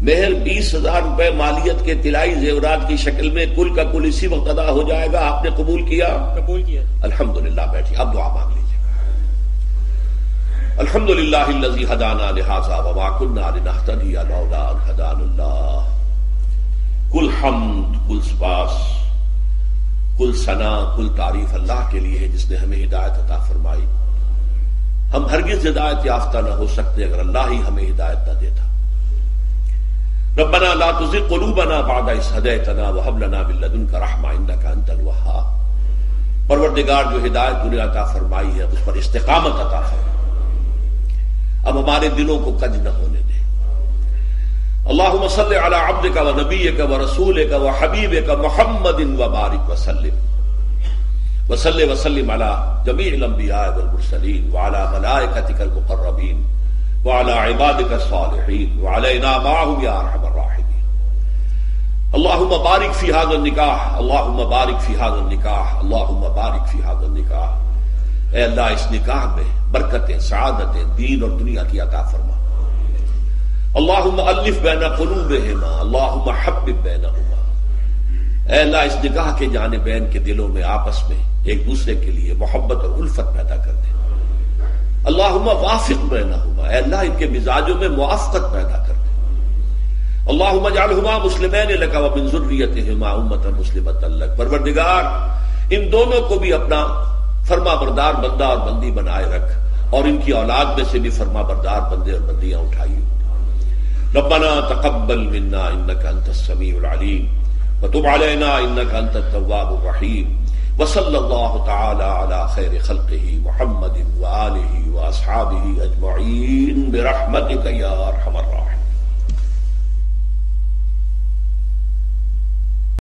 مہر 20,000 روپے مالیت کے طلائی زیورات کی شکل میں کل کا کل اسی وقت ادا ہو جائے گا۔ آپ نے قبول کیا؟ قبول کیا۔ الحمدللہ۔ بیٹھیے، اب دعا مانگ لیجیے۔ الحمدللہ الذی ہدانا لہذا وما کنا لنہتدی لولا ان ہدانا اللہ۔ کل حمد، کل سپاس، کل ثنا، کل تعریف اللہ کے لیے ہے جس نے ہمیں ہدایت عطا فرمائی۔ ہم ہرگز ہدایت یافتہ نہ ہو سکتے اگر اللہ ہی ہمیں ہدایت نہ دیتا۔ ربنا لا تزغ قلوبنا بعد إذ هديتنا وهب لنا من لدنك رحمة إنك أنت الوهاب۔ پروردگار، جو ہدایت تو نے عطا فرمائی ہے اس پر استقامت عطا فرما، اب ہمارے دلوں کو کج نہ ہونے دے۔ اللهم صل على عبدك ونبيك ورسولك وحبيبك محمد وبارك وسلم وصلی وسلم علی جمیع الانبیاء والمرسلین وعلی ملائکتک المقربین وعلی عبادک الصالحین وعلینا معهم یا ارحم الراحمین۔ اللہم بارک فی هذا النکاح، اللہم بارک فی هذا النکاح، اللہم بارک فی هذا النکاح۔ اے اللہ، اس نکاح میں برکتیں، سعادتیں دین اور دنیا کی عطا فرما۔ اللہم الف بین قلوبہما، اللہم حبب بینہما۔ اے اللہ، اس نکاح کے جانبین کے دلوں میں آپس میں ایک دوسرے کے لیے محبت اور الفت پیدا کر دے۔ اللہم وافق بینہما، اے اللہ ان کے مزاجوں میں موافقت پیدا کر دے۔ اللہم اجعلہما مسلمین لک ومن ذریتہما امۃ مسلمۃ لک۔ پروردگار، ان دونوں کو بھی اپنا فرما بردار بندہ اور بندی بنائے رکھ، اور ان کی اولاد میں سے بھی فرما بردار بندے اور بندیاں اٹھائی۔ ربنا تقبل منا انک انت السمیع العلیم وتب علینا انک انت التواب الرحیم۔ وصلی اللہ تعالی علی خیر خلقہ محمد وآلہ واصحابہ اجمعین برحمتک یا ارحم الراحمین۔